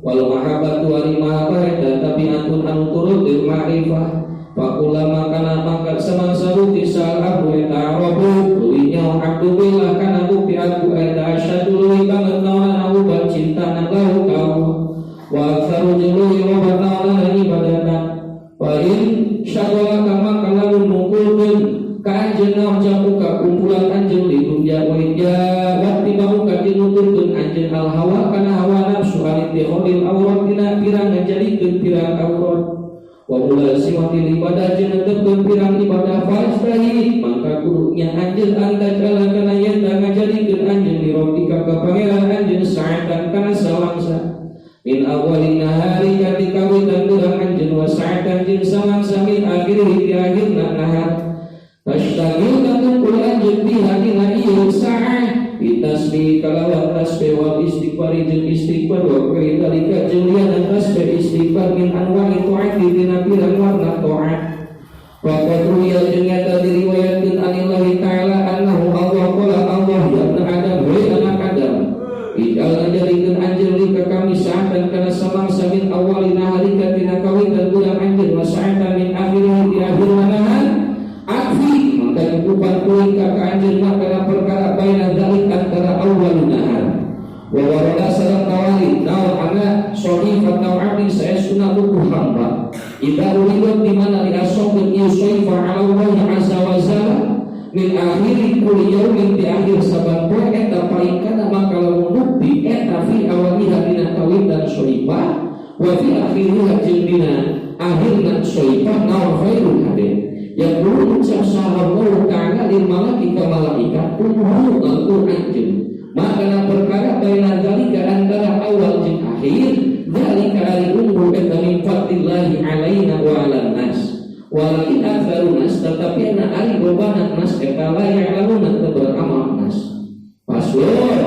wal mahabbatu wa mahabbah eta tabi'atun anu turut lil ma'rifah Fakulama kana mangkat semangsa bukti sal aku eta robu luinya abdu bila kana bukti aku eta asyadu lui banget nawan aku bercinta nagau kau wa aksaru jului wa batawna ibadatan wa in syagola kama kalamun mukulun kanjen nawan jamu kumpulan anjen di dunia wajah wakti bahu kaji nuturkan anjen al hawa kana hawa nafsu alit diholil aurat tina pirang ngajadikan pirang aurat wa mulai simatil ibadah jenah tebun pirang ibadah fastahi maka kudunya anjen anda jalan kana yenta ngajadikan anjen dirobika ke pangeran anjen sa'atan kana samangsa min awalin nahari ketika witan durang anjen wa sa'atan anjen samangsa min akhiri di akhirna nahar tashtagil kanun kul anjen bihadina iya sa'ah bitasbih kalawan tasbih wal istighfar jeung istighfar wa qaitalika jeung lian tasbih istighfar min anwa'i ta'ati dina pirang warna ta'at wa qadruya jeung nyata diriwayatkeun anillahi ta'ala annahu Allah qala Allah ya Adam hei anak Adam ijal ngajadikeun anjeun li ka kami sa'atan kana samangsa min awalina halika tina kawitan bulan anjeun wa sa'atan min akhirih di akhir nahar akhi maka cukupan kulit kakak anjir maka perkara baina dalik antara awal nahar wa warada sarang tawali naw ana sohifat naw abdi saya sunah buku hamba ida ulibat dimana diasobin yusoifa ala Allah azza wa jalla min akhiri kuli yaumin di akhir saban poe eta paingkana maka lamun bukti eta fi awaliha dina kawitan sohifah wa fi akhiriha jeung dina akhirna sohifah naw khairul hadith yang dulu ucap sahabat ta'ala lil malaika malaikat umhu al-Qur'an anjun maka perkara baina dalika antara awal jeung akhir dalika ari umhu eta min fadlillahi alaina wa ala nas walakin aktsaru nas tetapi ana ari bobana nas eta la ya'lamuna beramal nas pasur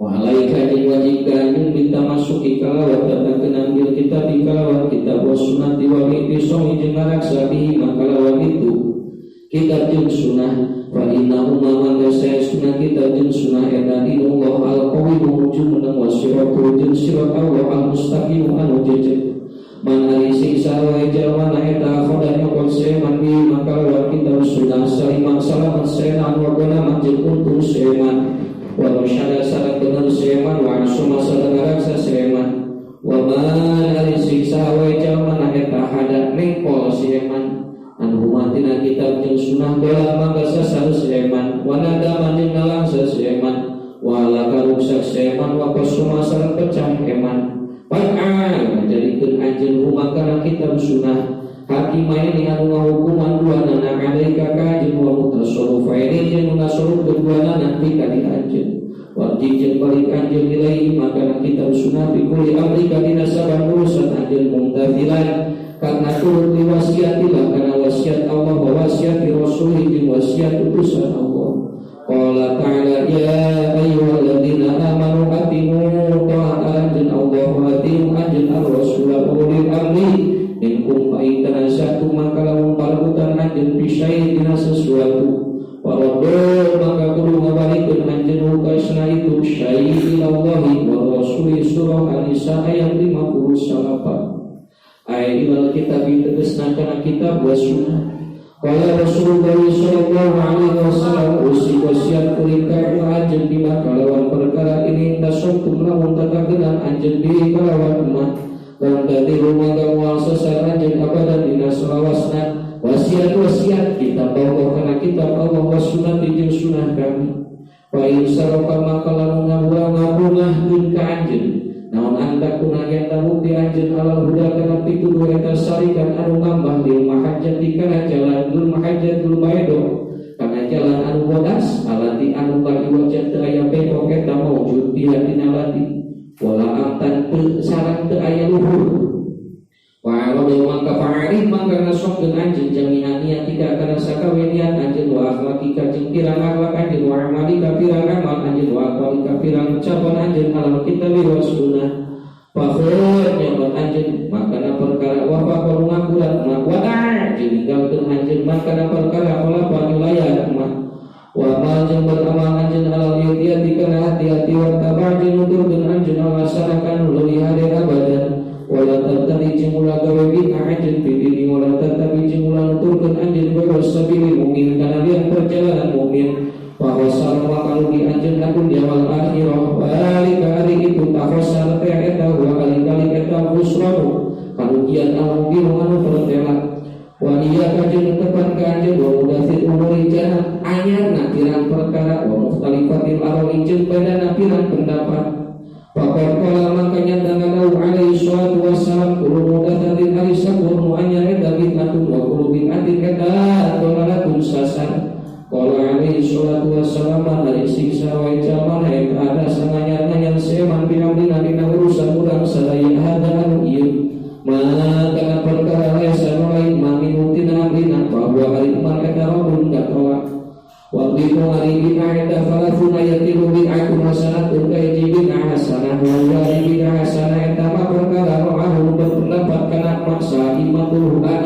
walaika jeung wajib kanjung minta masuk ikalawat tetakeun ambil kitab ikalawat kitab wa sunnati wa bi'tisami jeung ngaraksa bihi makalawat itu kitab jeung sunnah fa inna umma saya sunnah kitab jeung sunnah eta dinullah al-qawi menuju menang wasiratul jeung sirat Allah al-mustaqim anu jejeg man ari siksa wa jalma eta khoda nyokot seman bi makalawat kitab sunnah saliman salaman senan wa qana jeung untung seman wa masyada salat benar seman wa suma sadengaraksa seman wa man ari siksa wa jalma eta hada mengkol seman anu matina kitab jeung sunah bela mangga sasar seman wa nadaman jeung nalangsa seman wa la karuksak seman wa kasuma sareng pecah eman pakal menjadikeun anjeun humakana kitab sunah hakimaini anu ngahukuman duana na alaika kajeng wa mutasawwifaini jeung ngasawuf duana nanti ka di anjeun wajib jeung balik anjeun ilaihi maka kitab sunah bikuli amrika dina saban urusan anjeun mungtafilan karena turut diwasiatilah karena wasiat Allah wa wasiat rasulih jeung wasiat utusan Allah qala ta'ala ya ayyuhalladzina amanu atimu ta'ata anjeun Allah wa atimu anjeun ar-rasul ulil amri minkum fa'itan satu maka lamun parutan anjeun pisai dina sesuatu waradul maka kudu ngabalikeun anjeun hukasna itu syai ilallahi wa rasuli surah an-nisa ayat 58 ayat ilal kitab tegasna kana kitab wa sunnah qala Rasulullah sallallahu alaihi wasallam usi wasiat kulit ka anjeun di kalawan perkara ini tasawtum lamun tatakeun anjeun di kalawan umat dan dari rumah gawal sesar anjeun abadan dina selawasna wasiat kita bawa karena kitab Allah wa sunnah jeung sunnah kami wa insaraka maka lamun ngabungahkeun ka anjeun naon anda kunayan tahu di anjeun alal huda kana pituduh eta sarikan anu ngambah di mahajat kana jalan dul mahajat dul baido kana jalan anu bodas alati anu bagi wajah teu aya bengkok eta maujud di hatina lati wala amtan teu sareng teu aya luhur wa walau maka fa'arif maka ngasokkeun anjeun jami'aniya tidak kana sakawenian anjeun wa akhlaqika jeung pirang akhlak anjeun wa amalika pirang amal anjeun wa aqwalika pirang ucapan anjeun alal kitab wa sunnah fakhur nyebut anjeun maka perkara wa faqul ngakurat maqwada jeung ninggalkeun anjeun maka perkara olah panilayan wa ma jeung beramal anjeun alal yudiyati kana hati-hati wa tabaji nuturkeun anjeun alasakan leuwih hari abadan wala tatabi jeung ulah gawe bid'ah anjeun fi dini wala tatabi jeung Al-Mubiyat Al-Mubin Manu Pertela Waniya Kajun Tepan Kajun Wa Mudathir Umuri Janah Anyar Nakiran Perkara Wa Muftalifatil Aroli Jeng Pada Nakiran Pendapat Pakar Kala Makanya Dangadau Alaihi Salatu Wassalam Kulu Mudathatin Alisabur Mu'anyar Eda Bid'atun Wa Kulu Bid'atin Eda Dolalatun Sasar Kala alaihi salatu wassalam dari siksa wa jaman yang ada sananya seman binamdina dina urusan urang sadaya ada anu ieu maka perkara lesa lain maminutina amrina bahwa hari iman eta robun gatwa wa bimu hari bina eta falafuna yatilu bid'atun hasanatun kaiji bid'ah hasanah wa hari bid'ah hasanah eta ma perkara ro'ahu berpendapat kana maksa imatul huda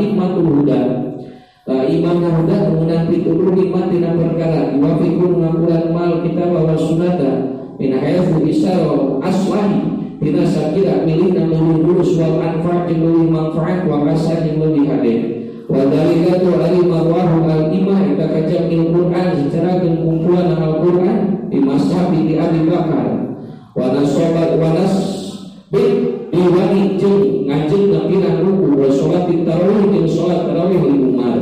imam huda mengenang pituluh lima tina perkara iwafikun ngakulan mal kita bawa sunata min hayathu isaro aswahi tina sakira milihna melih lurus wal anfa' jeung leuwih manfaat wa rasa jeung leuwih hade wa dalika tu ali marwahu al imah eta kajam Al-Qur'an secara kumpulan Al-Qur'an di mashabi di Abi Bakar wa nasobat wa nas diwani jeung ngajeng napiran ruku wa sholat tarawih jeung sholat tarawih di Umar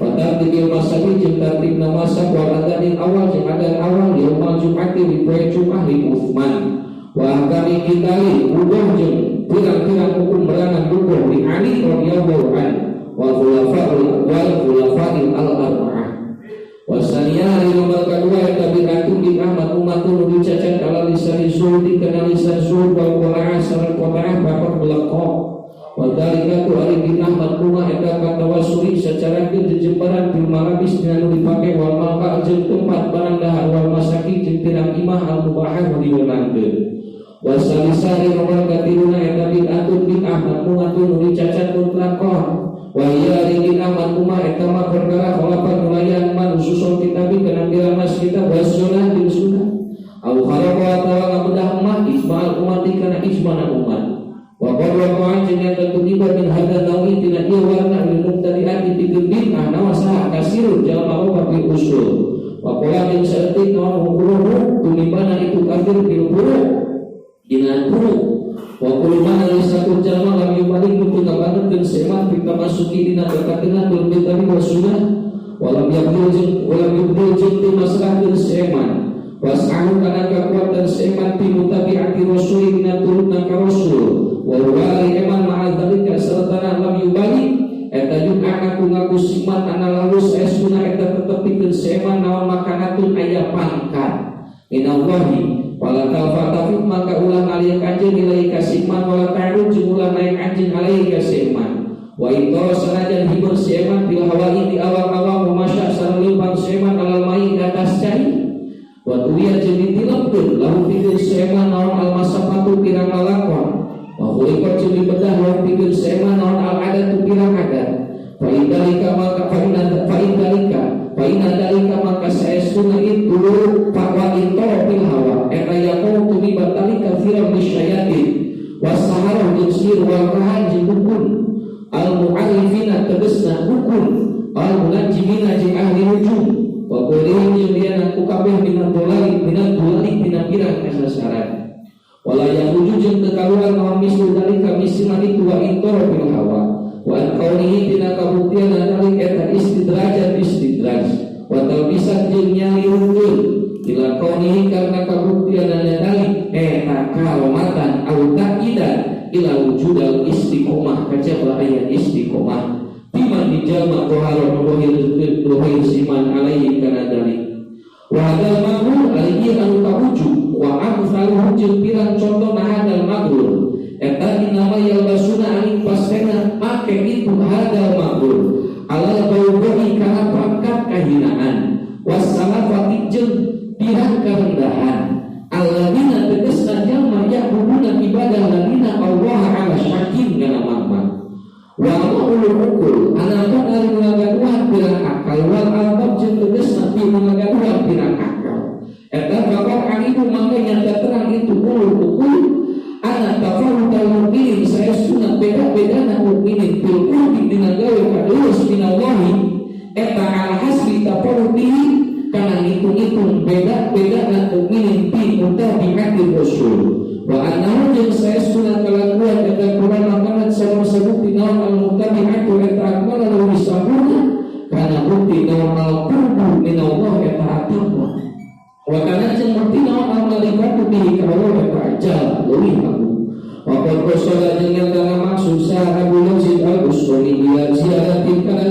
pada tiga masa ini jeung tartib masa wa adanin awal jeung adan awal yaumul Jumat di poe Jumat di Utsman wa kami kitali ubah jeung pirang-pirang hukum berangan hukum di Ali radhiyallahu anhu wa khulafa'il al-arba'ah wa saniyah nomor kedua tabi'atun di Ahmad umatun dicacat ala lisan sulti kana lisan sul wa qara'a sareng qara'a bapak belakok wa dalika tu ari bin Ahmad rumah eta katawasuri secara kejemparan bil malabis dina dipake wal malqa jeung tempat barang dahar wal masaki jeung pirang imah al mubahah diwenangkeun wa salisari nomor katiluna eta bin atun bin Ahmad umatun dicacat mutlaqon wa ya bin Ahmad rumah eta mah perkara khalafa nulayan man ususun kitabin kana pirang nas kitab wa sunnah jeung sunnah au khalafa taala bedah mah isma'al umat kana ismana umat wa qala wa'an jeung tertiba min hadza nawi tina ieu warna lil mubtadi'ati pikeun bid'ah nawasa kasirun jalma obat bil usul wa qala min syarti nawan hukumu tunibana itu kafir bil furu dina furu wa qul mana satu jalma lam yubalik kutu kabangeun seman kita masuki dina berkatena bil bid'ah wa sunnah walam yabdul jeung masalah bil seman was'ahu kana kekuatan seman fi mutabi'ati rasul dina turutna ka rasul wa wali eman ma'adzalika serta lam yubali eta juga ngaku siman analalus esuna eta tetep pikeun seman naon makanatun aya pangkat minallahi wala tafatafi maka ulah alih anjeun ilai ka siman wala ta'rud jeung ulah naik anjeun alih ka seman wa itu sanajan hibur seman bil hawai di awal-awal masya sareng bang seman alal mai atas cai wa tuya jeung ditilapkeun lahu pikeun seman naon al masafatu pirang lalakon wa khuliqat jeung dibedah lahu pikeun seman naon al adat pirang adat fa indalika maka fa indalika maka saestuna itu fakwa into bil hawa eta yaqulu bi batalika firam bisyayatin wasahara jeung sir wal rahan jeung dukun al mu'allifina tegasna dukun al munajjimina jeung ahli nujum wa qulihim jeung dia naku kabeh minat dolali dina pirang kasasaran wala yahuju jeung tekaluar naon mislu dalika mislan itu wa intor bil hawa wa qaunihi dina kabuktian dalik eta istidraj wa talbisan jeung nyaliurkeun bila qaunihi karena kabuktian dalik eta kalomatan au taqidan ila wujudal istiqomah kacaba ayat istiqomah biman dijama qahara dohir siman alaihi kana dalik wa hadal ma'mur alaihi anu kawujud wa amsaluhu jeung pirang contoh hadal ma'mur eta dinama yalbasuna aning pastena make itu hadal ma'mur alal bawbahi kana pangkat kahinaan wassalafati jeung pirang kerendahan alladzina tegasna jalma ya'buduna ibadah ladina Allah ala syakin kana mamman wa ulul ukul anakan ari ngagaduhan pirang akal wal albab jeung tegasna pi ngagaduhan pirang akal eta bakal aridu mangga nyata terang itu ulul ukul ana tafarutal mukminin saestuna beda-bedana mukminin fil qurbi dina gawe kadulus minallahi eta ala hasbi tafarudihi kana hitung-hitung beda-beda dan mukminin fi mutabi'atir rasul wa annahu jeung saestuna kalakuan eta Quran makanan sama sabukti naon naon al-mutabi'atu eta akmal anu disabuna kana bukti naon al-qurbu minallah eta ataqwa wa kana jeung bukti naon al-malikatu bihi kalau eta ajal leuwih aku wa qad qasala jeung kana maksud sa Abu Yazid al-Bustami ila ziyaratin kana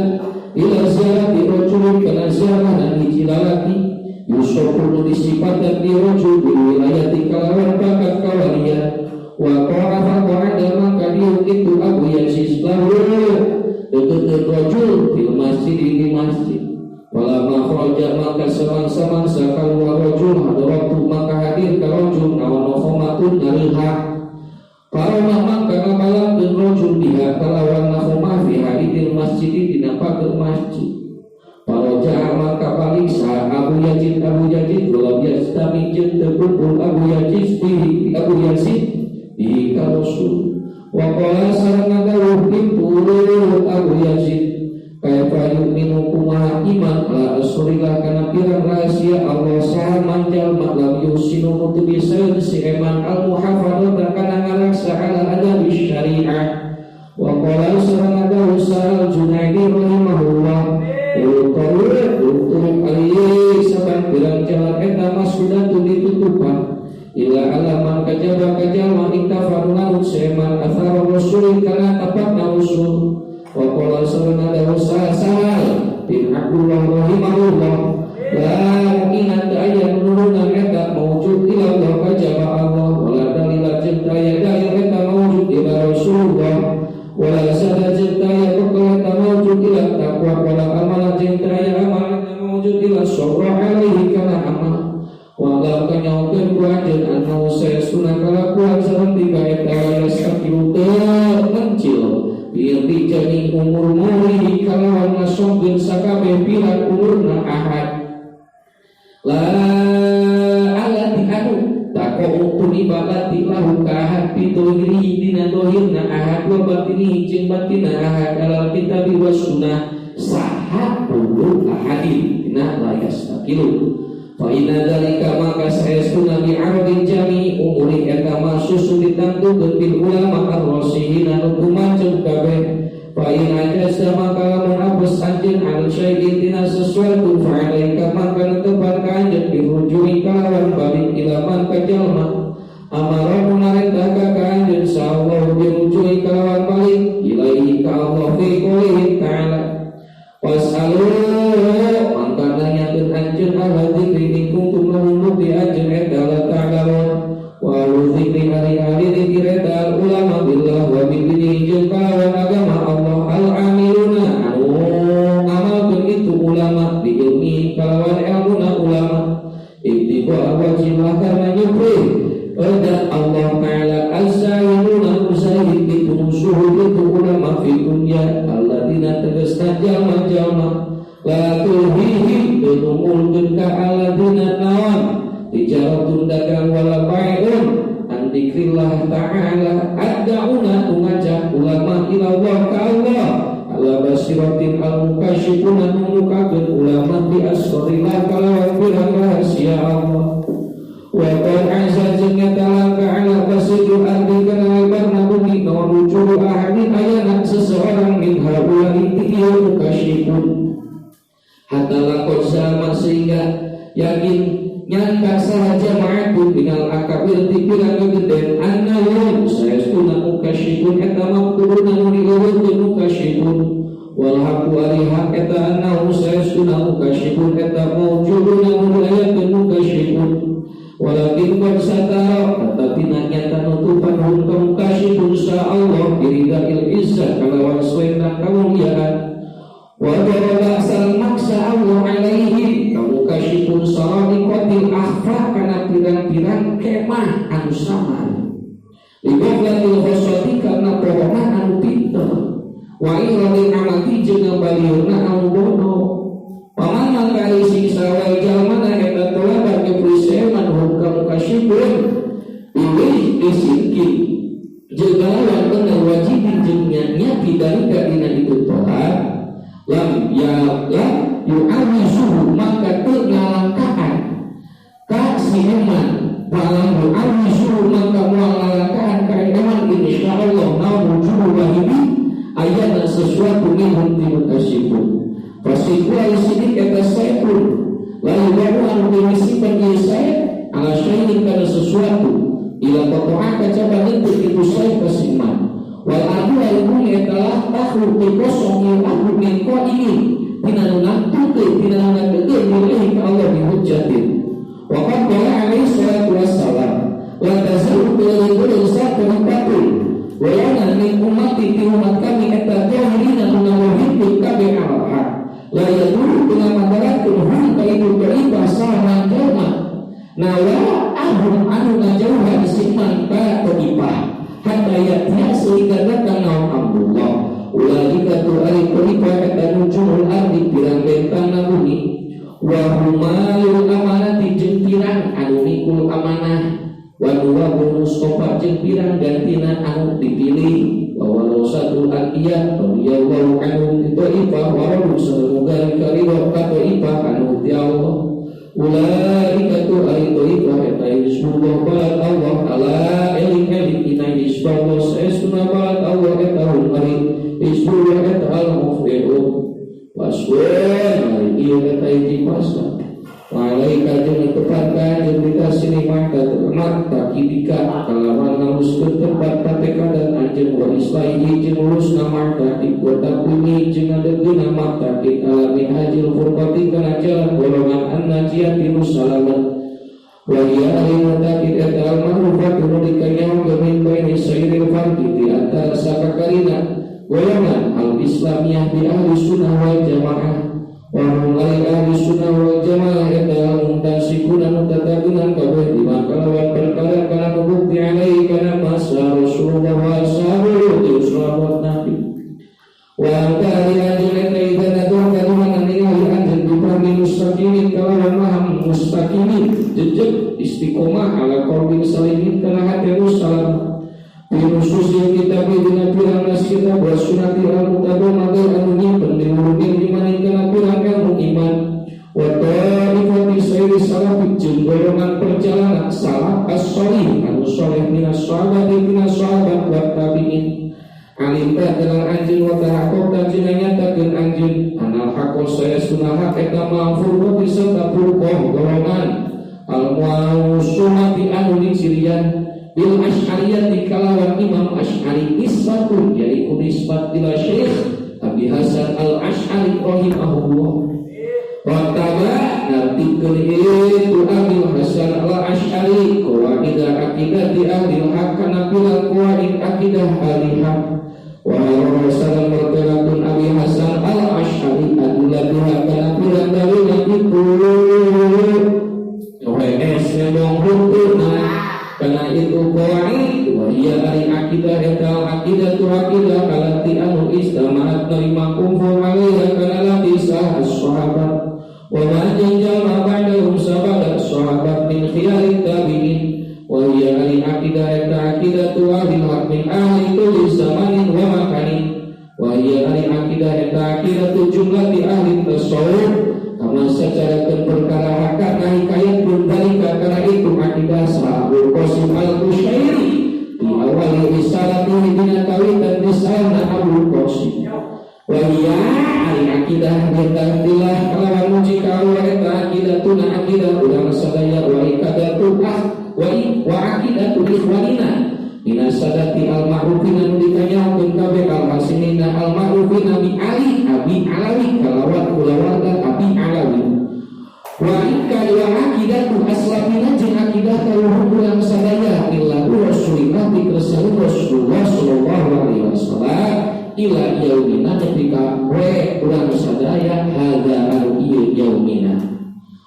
ila ziyarati rajulin kana ziarah dan hiji lalaki yusufun disifatan di rajul di wilayah kalawan bakat kawalian wa qarafa qa'ada maka itu Abu Yazid lahu dekat rajul di masjid di masjid wala makhraja maka samang-samang sakal wa rajul hadratu maka hadir ka rajul nawan khomatun nariha para maka malam dan rajul biha kalawan khomah fi hadil masjid dina pager masjid para ja'a maka balik sa Abu Yazid walau yastami jeung teu Abu Yazid di Rasul wa qala sarana dawuh pintu Abu Yazid kaifa yu'minu kumaha iman la asurilah kana pirang rahasia Allah saha manjal maklam yusinu mutu bisa si eman al-muhafadzah kana ngaraksa ala adab syariah wa qala sarana dawuh sa'al Junaidi rahimahullah turuk alih saban pirang jalan eta masudatu ditutupan ila alaman kajaba iktafaruna seman athar rasul kana tapatna usul wa qala sarana dawu sa'al bin Abdullah rahimahullah la inna ayat nurunan eta mawjud ila Allah kajaba Allah wala dalila cinta ya dalil eta mawjud ila Rasulullah wala sada cinta ya eta mawjud ila taqwa wala amala cinta ya amal eta mawjud ila sabra alaihi kana amal walau kenyaukan kuajan anau saya sunah kalakuan seperti baik kaya sakiru terpencil biar dijani umur muri kalawan nasongin sakabe bilang umurna ahad la ala diadu tako ukun ibadati lahu kahad pituhiri dina dohirna ahad wa batini jeng batina ahad alal kitabi wa sunnah sahad bulu ahadin dina layas takilu fa inna dalika maka saestuna bi ardin jami umuri eta masusu ditanggukeun bil ulama ar-rasihin anu kumaceng kabeh fa in ajasa maka lamun apes anjeun al syai'in dina sesuatu fa alaika maka tepan ka anjeun dirujui kalawan balik ila man ka jalma amara munarintah ka anjeun sawallahu dirujui kalawan balik ilaihi ka Allah fi qouli ta'ala was'alu maka nanyakeun anjeun ala dzikri kuntum lahum bi ajrin eta ta'lamun wa dzikri hari-hari dzikir eta ulama billah wa bi dini jeung kalawan agama Allah al-amiluna anu ngamalkeun itu ulama bi ilmi kalawan ilmuna ulama ittiba wajibah kana nyupri dan Allah Ta'ala az-zayyiduna musahid itu suhud itu ulama fi dunya alladzina tegasna jalma-jalma la tulhihim tunumulkeun ka alladzina nawan tijaratun dagang wala bai'un an dzikrillah ta'ala ad'una ngajak ulama ila Allah ka Allah ala basiratin al-mukasyifuna numukakeun ulama bi asrarillah kalawan pirang rahasia Allah wa qad azza jalla ta'ala basiru ardi kana barna bumi nuruju ahadin ayana seseorang min haula intihi mukasyifun hatta lakot sama sehingga yakin nyangka sahaja ma'akum binal akabir tipiran kegeden annahum saestuna mukasyifun eta maqturuna nuriwun mukasyifun wal haqu aliha eta annahum saestuna mukasyifun eta mawjuduna nuriwun mukasyifun walakin qad satara tetapi nyata nutupan hum mukasyifun sa Allah biridil izzah kalawan suena kamuliaan wa daraba asal maksa Allah alaihi kamu kasyifun saradiqatil akhfa kana pirang-pirang kemah anu samar libaqlatil khosati kana pohona anu pinter wa iradil amati jeung baliuna anu bodoh paman mangkali siksa wa jalmana eta tolaba kepriseman hum kamu kasyifun pilih disirkin jeung lawan bener wajibin jeung nya bidalika dina itu tohat lam yu'awisuhu maka terlalangkaan ka si eman walam yu'awisuhu maka mu'alangkaan ka eman insyaallah namun juru wahibi ayat anu dimutasyibun pasiku al-sidik eta saipun lalu baru anu dimisipan ieu saip ala syai'in kana sesuatu ila qata'an kacaba bentuk itu saip kasiman wal adu al-bumi etalah makhluk kosong yang makhluk min qa'imin tinanunang tutup tinanunang tutup milih ke Allah dihujjatin waqad qala alaihi salatu wassalam la tazalu bil satu patul wayana min ummati fi umat kami eta jahilina munawahid kabe al-haq la yaduru bila madaratun hum kaitu kaiba sama jama nawa ahum anu ngajauhan siman ba kaiba hatta yatnya sehingga datang naum Abdullah ulahika tu ari-aripa eta nujumul ardi pirang bentang bumi wa humalul amanati jeung pirang anu mikul amanah wa nuwabul mustofa jeung pirang gantina anu dipilih wa warasatul anbiya radhiyallahu anhu ta'ifa wa rasul kariwa ta'ifa anu ti Allah ulaika tu ari-aripa eta Hizbullah balad Allah ala eling-eling ina Hizbullah saestuna balad Allah eta ari Hizbullah eta al-muflihun wasbir ari ieu eta hiji pasal walaika jeung tepatkan jeung dikasih mata kibika kalawan ngalus tempat tapeka dan anjeun wa islahi jeung lurusna mata di kota bumi jeung adegina mata di alamin hajil furqati kana jalan golongan an-najiyati musalamat wa ya alimata kita al-ma'rufat dikanyang gemin baini sayyidil fardi di antara sakakarina golongan al-islamiyah di ahli sunnah wal jamaah wa mulai ahli sunnah wal jamaah eta muntasikuna mutatabinan kabeh di makalawan perkara kana bukti alai kana masa Rasulullah wa sahabu sallallahu nabi wa ta'ala ajrata idana doa kaduman ningali anjeun dipami mustaqimin kalawan maham mustaqimin jejeg istiqomah ala qalbin salimin kana hati salam Birususil kita bidina pirang nas kita bersunati al-mutabah magal anu nyimpen dimurumin dimanin kana pirang ilmu iman wa ta'ifati sayri salafik jeung golongan perjalanan salaf as-sholih anu sholih minas sahabat minas sahabat wa tabi'in alimta dengan anjing wa tahaqqa jeung nyatakeun anjing anal haqqo saya sunah eta ma'fur wa bisata furqah golongan al-mu'assumati anu dicirian bil asy'ariyati kalawan Imam Asy'ari isbatun yaitu nisbat ila Syekh Abi Hasan al-Asy'ari rahimahullah wa taba natikeun itu Abi Hasan al-Asy'ari qawaid akidah di ahli haq kana bilang qawaid akidah ahli haq wa rasulullah martabatun Abi Hasan al-Asy'ari adalah biha kana bilang dalil itu OS memang hukuna karena itu qawaid wa hiya ari akidah eta akidah tu akidah kalati anu istamaat nerima kumfur alaiha kana lati sahabat wa ma jama ba'dahum sahabat sahabat min khiyari tabi'in wa hiya ari akidah eta akidah tu ahli min ahli kulli zamanin wa makanin wa hiya ari akidah eta akidah tu jumlati ahli tasawuf karena secara perkara hakka hikayat berbalik karena itu akidah Abu Qasim al-Qushairi di awal risalah ini dinatawi dan risalah Abu Qasim wa hiya al-akidah bertantilah kalawan muji Allah eta akidah tuna akidah ulama sadaya wa ikadatu wa akidatu ikhwanina Ina sadati al-ma'rufina dikanyakan kabeh al-hasinina al-ma'rufina bi Ali Abi Alawi kalawan kulawarga Abi Alawi wa ikal wa akidatu aslamina jeung akidah kaluhur sadaya illa rasulillah dikersani Rasulullah sallallahu alaihi wasallam ila yaumina ketika we urang sadaya hadza al-ieu yaumina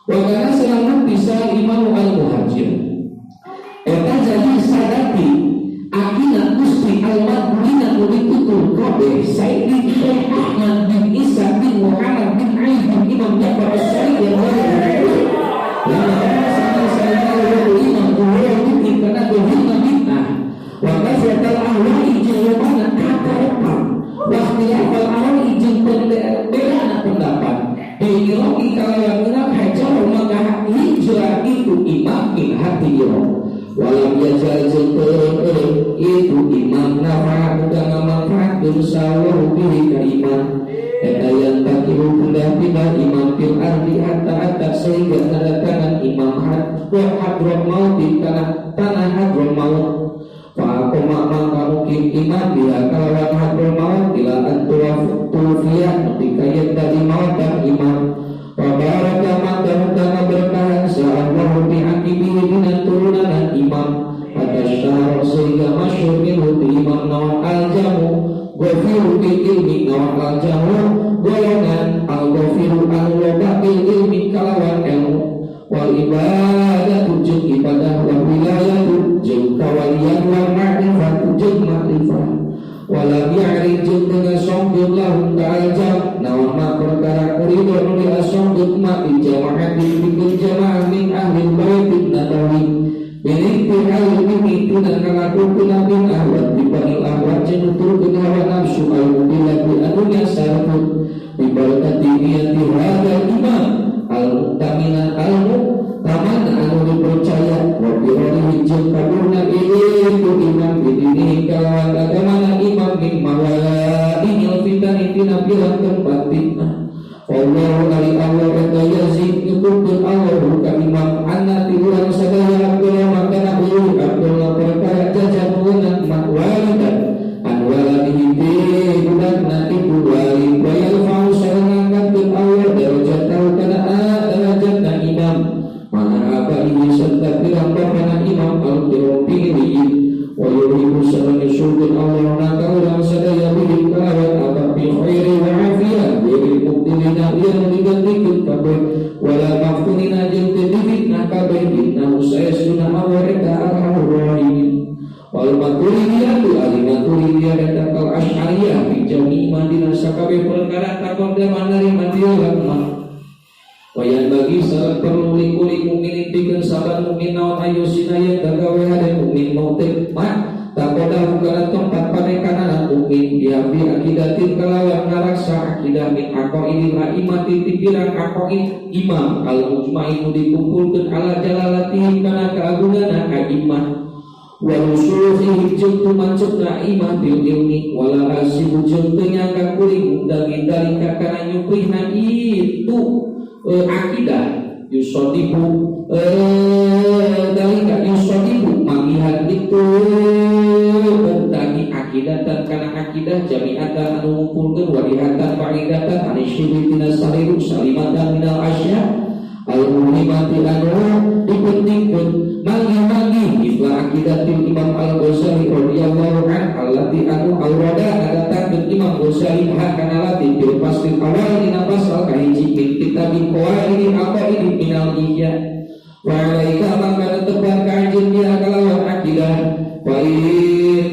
wa kana salamat bisa Imam al-Muhajir eta jadi sadati akidah Gusti al-Madinah ditutur kabeh Sayyidi Syekh Ahmad bin Isa bin Muhammad bin Ali bin Imam Ja'far as-Sadiq yang walau biasa itu imam nama bukan nama praktis jeung saweruh bihi ka iman eta yang takiru pindah-pindah imam fil ardi hatta sehingga kedatangan imam hadrul maut di tanah hadrul maut fa koma maka mungkin imam bila kalawan hadrul maut bila antura tufiya ketika yang dari maut dan imam wa baraka maka mutana berkahan sa'allahu bi'aqibihi dengan turunan imam atas syar sehingga masyhur minhu imam nawan al-jamu Ghafiru bil ilmi nawan al-jamu golongan al-ghafiru al-waba bil ilmi kalawan ilmu wal ibadatu jeung ibadah wal wilayatu jeung kawalian wal ma'rifatu jeung ma'rifat walam ya'ri jeung dengan songkeun lahum ta'al nawan ma perkara kuridor li asongkeun ma bi jama'ati bikin jama'ah min ahli baitin nabawi Bilik pihal ini dan ngalakukan nabi ahwat dibalik ahwat jenutur hawa nafsu al-mubilat di anunya sarfut dibalikkan diniat dihadal imam al-mu'taminan al-mu'taman anu dipercaya wabironi hijau kaburna itu imam bidini kalawan agamana imam min mawala inil fitani tina bilang tempat fitnah Allah dari Allah kata yazid nyebutkan Allah bukan imam anak tiuran sadaya Abdullah makana ulu Abdullah perkara jajan mengenang makwalidan anwala dihiti budakna ibu wali bayal fa'u sarangangkan Allah darajat tahu kana darajatna imam mana apa ini serta bilang bapana imam al-kiram pilihin wa yuhibu sarang isulkan Allah naka ulang sadaya bihin kalawan apa bikhairi wa afiyah Dina yang digantikan kabeh wala maftunina jeung teu difitnah kabeh innahu sayasuna awareka arhamur-rahimin wal maturidiyah ali maturidiyah eta kal asy'ariyah fi jami madina sakabeh perkara takon zaman dari madina wayan bagi salat perlu likuli mukmin pikeun saban mukmin naon ayu sinaya gagawe hade mukmin mautek takodah bukan tempat panekanan mungkin diambil akidatin kelawan ngaraksa akidah min aqaidil aimati tipiran aqaid imam al-mujma'inu dikumpulkan ala jalalatihim kana keagungan aimah wa rusuluhi jeung tumancukna imam bil ilmi wala asibu jeung teu nyangka kuring undang dalika kana nyuprihna itu akidah yusodibu dalika yusodibu mangihan itu tadi akidah dan kana akidah jami'atan anu ngumpulkeun wadihatan fa'idatan anisyuhi tina saliru salimatan minal asya al-muhimati anu dipentingkeun mangi-mangi ifla akidatil imam al-Ghazali radhiyallahu an allati anu awrada ngadatankeun imam Ghazali hakana lati bil fasl awal dina pasal kahiji min kitabin qawaidil aqaid minal ijaz wa alaika maka tebar kajian dia kalawan akidah wa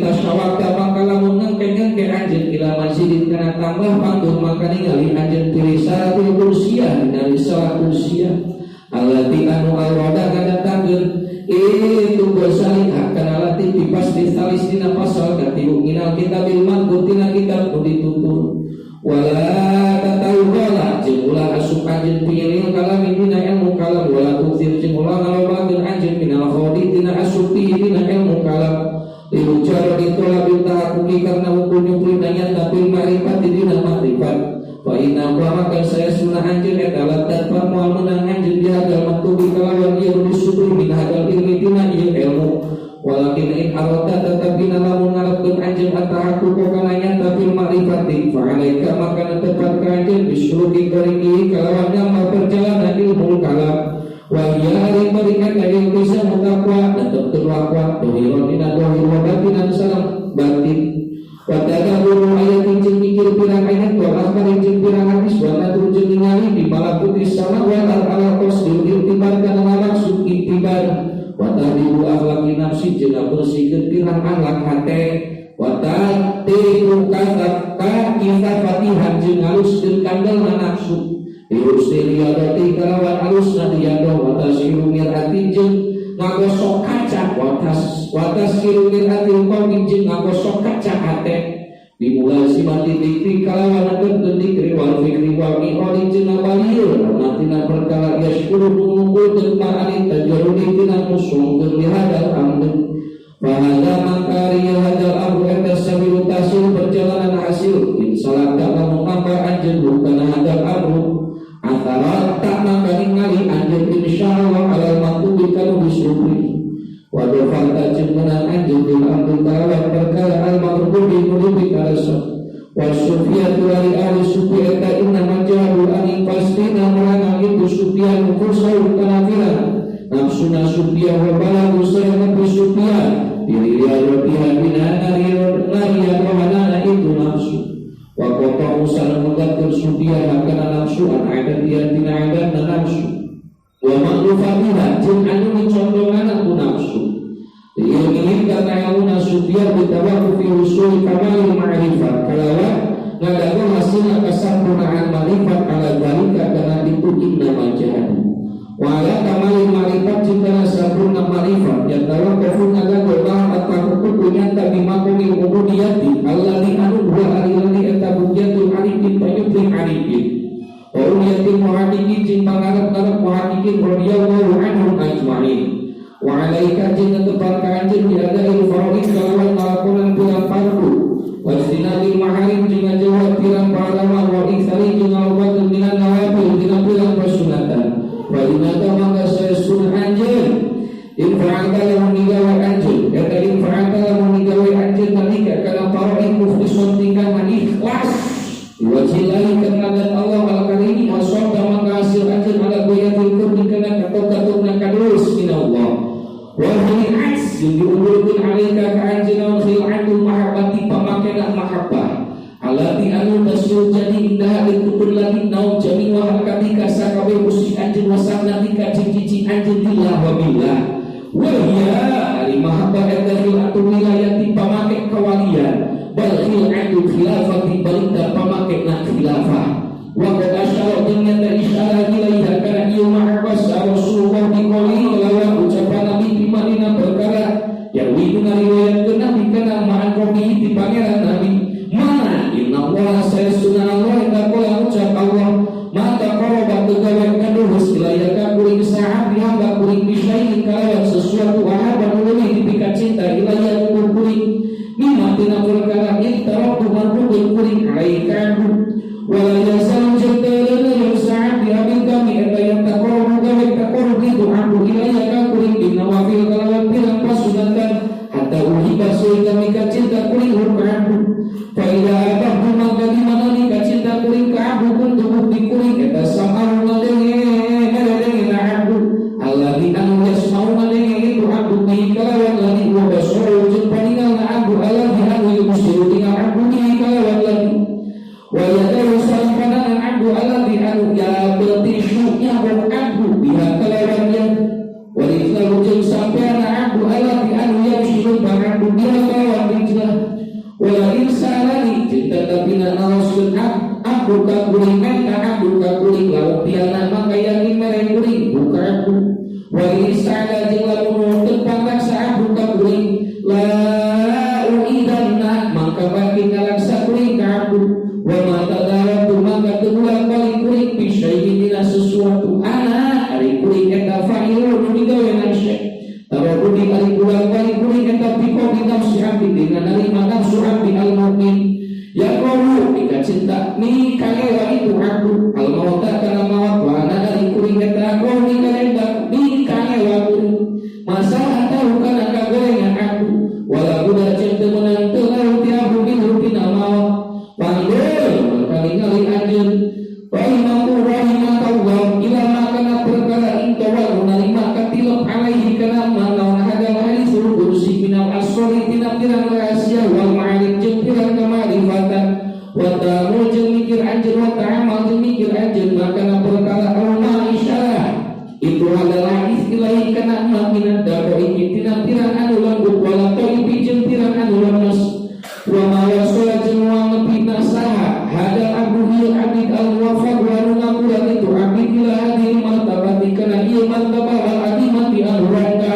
tasyawata maka lamun ngengkengen ke anjeun ila masjidin kana tambah panggung maka ningali anjeun tirisatul kursiah dari salat kursiah allati anu awrada ngadatankeun itu Ghazali hakana lati tipas di talis dina pasal katilu minal kitabil manqut tina kitab nu ditutur wala tatahu wala jeung ulah asup anjeun pilih kalamin dina ilmu kalam wala tuktir jeung ulah ngalobakeun anjeun minal khodi dina asup dina ilmu kalam diujar ditolak tahakuki karena hukum nyumprinanya tapi ma'rifat dina ma'rifat wa inna maka saya sunah anjeun eta latat mual menang anjeun dihadal maktubi kalawan ieu disudur min hadal ilmi dina ieu ilmu walakin in arata tetapi lamun ngarepkeun anjeun atahaku kana nyata fil ma'rifati fa alaika maka tepat ka anjeun bisyuruki qariki kalawan nyamal perjalanan ilmu kalam wa yari berikan dari bisa mutakwa dan tertulakwa dohiron dina dohir wa batinan salam batin wa tadaburu ayatin jeung mikir pirang ayat wa akhbarin jeung pirang hadis wa nadur jeung ningali di malakuti sama wa ala qasdil intibar kana maksud intibar wa tahdibu akhlaqi nafsi jeung bersihkeun pirang akhlak hate wa ta'tiru kasaka kita fatihan jeung ngaluskeun kandalna nafsu Yusri roti kalawan alus nadiyadoh watas ilumir hati jeung ngagosok kaca watas ilumir hati umpami jeung ngagosok kaca hate dimulai simati dikri kalawan akan dikri wal fikri wal mi'oli jeung ngabaliyur natina perkara yasyukuru mengumpul jeung ma'ani tajarudi tina musung jeung lihadal amdun Fahada mangkari hadal amru eta sabilu tasil perjalanan hasil insalah tak mengapa anjeun bukan hadal amru antara tak mangkari ngali anjeun insyaallah alal maktubi kanu disupri wa dofal tajib menan anjeun bil amru kalawan perkara al maktubi nurubi karasa wa sufiyatu wali ahli sufi eta inna majalu aning pastina merana itu sufian mukusau kanafiran nafsuna sufian wa balagu sayana sufian diri dia rotihan binanari larian rohanana itu nafsu wa kota usah mengatur sufian akan nafsu ada dia tina ada nafsu wa maklufatiha jin anu mencondongan aku nafsu dia ingin karena yang sufian ditawaku fi usul kamalil ma'rifat kalawan ngadaku hasil kesempurnaan ma'rifat ala dalika karena itu inna majahadu wala kamalil ma'rifat jika sempurna ma'rifat yang tahu kafun ada doa atau punya tabi makomil ubudiyati alladhi anu dua alilani etabudiyatul arifin penyupling arifin warudiyatil muhadikin cinta ngarap-ngarap muhadikin radiyallahu anhum ajma'in wa alaika jinna tepal kanjin diadai faroid kalawan malakunan bilang fardu wajtinabil maharim jinga jawab bilang pahalama wa ikhari jinga ubatun minan nawafil jinga bilang persunatan Walinata maka saya sunnah anjir infa'ata yang meninggalai anjir kata infa'ata yang meninggalai anjir nalika karena paro'in muflisun tingkatan ikhlas diwajilahi karena Allah al-karimi waswabda maka hasil anjir ala goyatil kurni karena katok-katoknya kadus minallah wahai aks yang diunggulkan alika ke anjir wa khil'atul mahabati pemakenan mahabbah alati anu tasul jadi indah dikubur lagi naum jami wa hakadika sakabe usi anjin wasannatika cici anjin billah wa billah wahya ali mahabbah adalah atu wilayati pamake kawalian bal khil'atu khilafati balita pamake na khilafah wa qad asyara dunyata isyara ilaiha kana ieu mahabbah Rasulullah dikoli lawan ucapan Nabi di Madinah perkara yang widuna riwayatkeun Nabi kana ma'an qabi di pangeran Nabi mana inna Allah saya sunnah Allah inna kala ucap Allah maka korobat tegawai kaduhus ilayaka kuring sahab hamba kuring bisyain kalawan sesuatu ahaban ulumi dipikat cinta ilayaka kuring mimatina perkara iktaratu marhubun kuring alaikamu walaya salam jatadana yang sahab dihabil kami eta yang takorobu gawe takorobu itu aku ilayaka kuring binawafil kalawan bilang pasunatan hatta uhibah suhi kami kacinta kuring hurkamu Faidah abah maka di mana ni kacinta kuring kaabu pun tubuh di kuring kita sama ngadengi ngadengi naabu Allah di anu yasmau ngadengi itu abu di kalawan lagi wa basoro jeung paningal naabu Allah di anu yusiru tinggal abu di kalawan lagi wa yadaru sampanan abu Allah di anu ya betishunya wa abu biha kalawan yang wa ikhlahu jeung sampean abu Allah di anu yusiru abu biha kalawan dijlah wala insalani cinta tabina nawasun aku kakuling menta aku kakuling lauk piana maka yang mereng kuling buka aku wala insala jengla menurut paksa aku kakuling la uidanna maka bagi ngalaksa kuling aku wa mata daratu maka tegulang balik kuling bisyaihi dina sesuatu anak hari kuling eta fa'ilun digawe nasyek Tarabudi alikulang balik kuring eta piko nafsi abdi dengan narima nafsu abdi al-mu'min ya qalu ika cinta ni kaewa itu aku al-mauta kana maut wa ana dari kuring eta qalu ni kalenda ni kaewa kuring masalah tahu kana kagorengan aku wala budak cinta menang telau tiabu bina maut panggil kali-kali anjeun rahimakallah ila makana perkara intawal narima katilok alaihi kana manawan hadal hadis ursi minal asrori tina pirang rahasia wal ma'arif jeung pirang kamarifatan wa ta'amul jeung mikir anjeun wa ta'amal jeung mikir anjeun makana perkara ulama isyarah itu adalah istilah kana minad da'i tina pirang anu lembut wala toibi jeung pirang anu lemes wa ma wasala jeung wa ngepina saha hadal abuhil abid al-wafad wa nunakulan itu abid ila hadil martabati kana iya martabah al-adimati al-rangka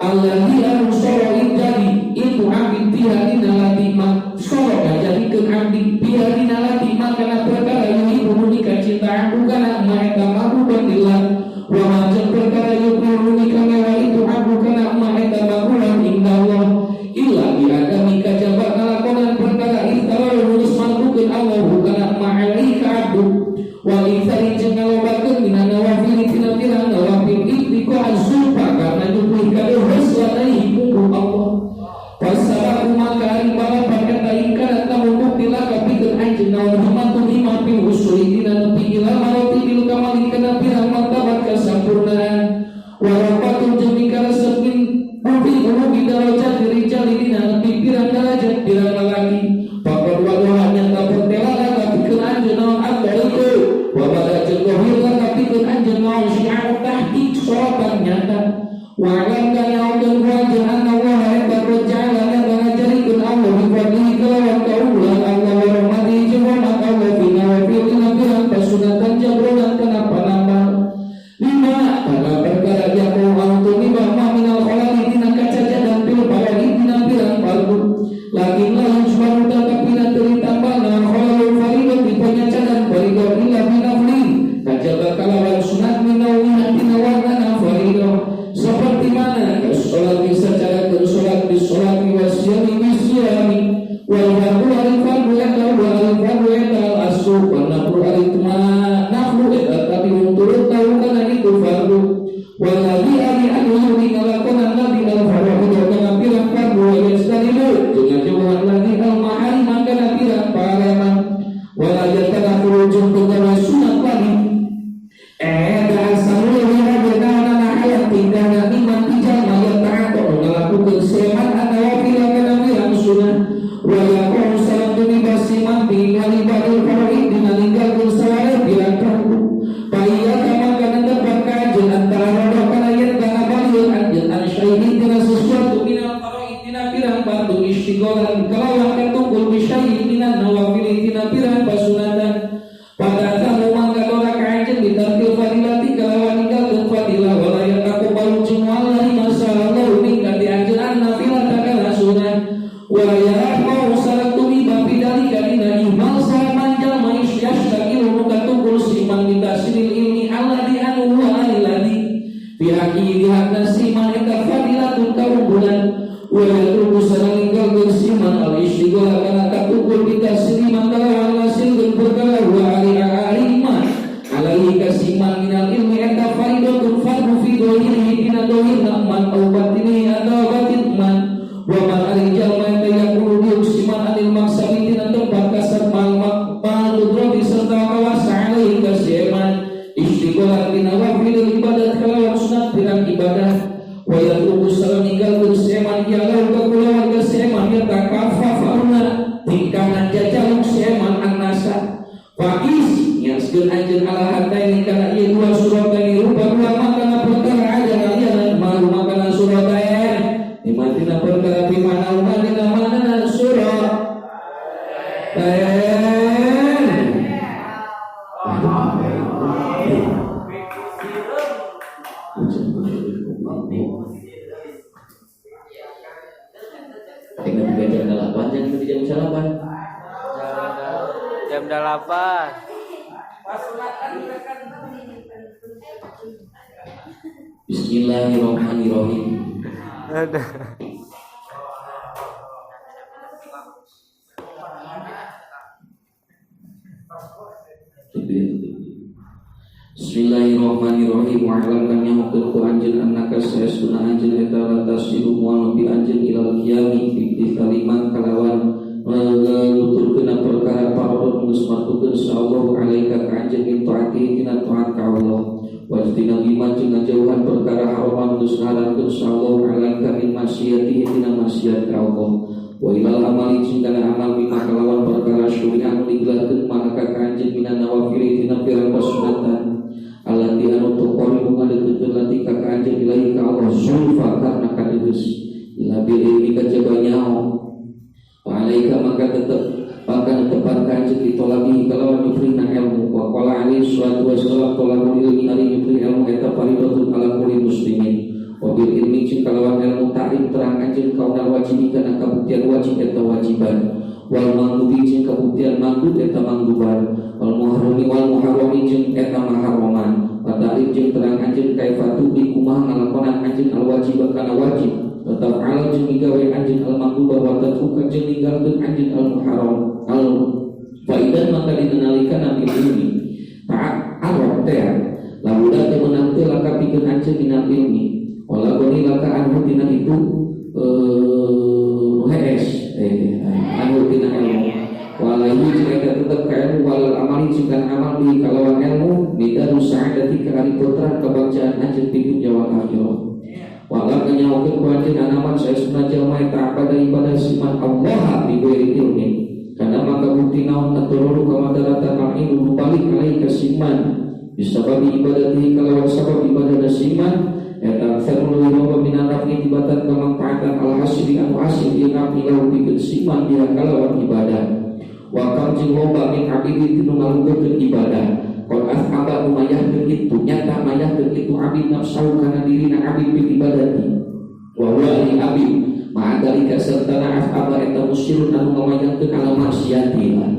alladhi al-soro'in jadi itu abid bihadina ladima soro'na jadi ke abid bihadina ladima anjeun naon himatu himah pi usuli dina nepi ila maroti bil kamali kana pirang martabat kasampurnaan wa rafatul jeung karesepkeun Mungkin umum darajat dirijal dina nepi pirang derajat pirang lalaki pakor wadohanya tak bertela tapi keun naon al-qaitu wa bada jeung gohir tapi keun anjeun naon syiar tahqiq sorotan nyata wa alam kana udan wajah anna wa hatta rajala lana jarikun Allah bi fadlihi kalawan kaulah Allah wa rahmatihi jeung rahmat Allah bina wa filina pirang pasunatan jabronan kana panambah lima pada perkara yang mau tuni bahwa minal khalaqi dina kacaca dan bil balagi dina pirang palbu lakin lain subhanahu tapi nateri tambah na khalaqul fariqan di penyaca dan fariqan illa binafli kajaba kalawan sunat minawi dina warna fariqan seperti mana sholat secara sholat di sholat wasyami bisyami wal fardu al-fardu wal fardu al-asr wal naflu al-itma naflu tapi untuk tahu kana itu fardu waladhi ali anhu ngalakonan nabi al-fardu kana pirang fardu wa yastanilu dengan jauhan lagi al-mahari maka pirang pahala wala yatadakulu jeung tengah sunat lagi asal tingkahna iman ijal mayat ta'ato ngelakukan seman atau bila kana pirang sunah wa yaqulu salam demi basiman tinggal ibadul faraid dinalinggalkeun salat pirang fardu paya kama kana dapat kajian antara rodo kana yen kana balil anjeun an syai'in kana sesuatu minal faraid dina pirang fardu istigholan kalawan katungkul bi syai'in minan nawafil dina pirang pasunatan pada kamu mangga dora kajian ditartil fadilati kalawan ninggalkeun fadilah wala yaqbalu jumlah masalah ning kadi anjeun nafilah kana sunah wa ya'fu salatu bi bidali kadina imal saman jalma yashtaqilu mukatungkul siman bitasril ilmi alladhi anu wa alladhi bihaqi dihaqna siman eta fadilatun kaunggulan wa yatruku saninggal siman al-istighfar kana katungkul bitasriman kalawan lasil perkara wa alima alaihi kasiman minal ilmi eta faridatun fardu fi dohirihi dina dohir man au batini atau batin man wa man alijal man yaqulu siman anil maksabi dina tempat kasar mal udrobi serta kawasa alaihi kasiman istiqolah dina wafil ibadat kalawan sunat pirang ibadah wa yatruku salam ninggalkeun seman yalau kakulawan keseman yata kafafaruna tingkahan jajaluk seman annasa faqis yaskeun anjeun ala hataini kana ieu dua surat ini rupa ulama kana perkara ada kalian malu makana surat ayat di madina perkara di mana madina mana surat ayat dengan jam 8 jangan di jam 8 jam 8. Bismillahirrahmanirrahim. Bismillahirrahmanirrahim. Wa alam kan yamutul ku anjeun annaka saestuna anjeun eta latasilu mu'anu bi anjeun ilal qiyami bi kalimat kalawan nuturkeun perkara parodon geus matukeun sallallahu alaika ka anjeun min taati dina taat ka Allah wa tina lima jeung ngajauhan perkara haram geus ngalarkeun sallallahu alaika min maksiati dina maksiat ka Allah wa ilal amali jeung kana amal bima kalawan perkara syuri'an digelarkeun maka ka anjeun minan nawafil dina pirang pasunatan allati anu tuqaribu ngadeukeun lati ka anjeun ilahi ka Allah zulfa karna kadeus ila bil ilmi kajabanyao alaika maka tepat kanjeng ditolabi kalawan nyufrina ilmu wa qala alaihi salatu wassalam tolabul ilmi ali nyufri ilmu eta faridatun ala kulli muslimin wa bil ilmi jeung kalawan ilmu ta'lim terang kanjeng kauna wajib kana kabuktian wajib eta wajiban wal mangdubi jeung kabuktian mangdub eta mangduban wal muharrami jeung eta maharaman wa ta'lim jeung terang kanjeng kaifatu bi kumaha ngalakonan kanjeng al wajib kana wajib tetap alam jeung migawe anjeun al-mangdub wa tatfuka jeung ninggalkeun anjeun al-muharram al-faidan maka dinalika nabi ilmi ta'at arab teh labuda teh meunang teh laka pikeun anjeun dina ilmi wala goni laka anhu dina itu anu dina ilmu walaihi jeung eta putra kebangsaan anjeun di dunya wal akhirah. Walau kenyawakeun ku anjeun anaman saestuna jalma eta pada ibadah siman Allah bi ghairi ilmin. Karena maka bukti naon atururu kamadaratan ma'inu balik alai kasiman bisababi ibadatihi kalawan sabab ibadah siman eta farulu wa minan nafi tibatan kamampatan al hasri anu hasil ieu nafi lahu bi siman dia kalawan ibadah. Wa kam jeung loba min abidi tinu ngalungkeun ibadah. Qul as'aba umayyahkeun itu nyata mayyahkeun itu abid nafsu kana dirina abid bil ibadati. Wa huwa li abid ma'adalika sertana as'aba eta musyirun anu ngamayyahkeun ala maksiatillah.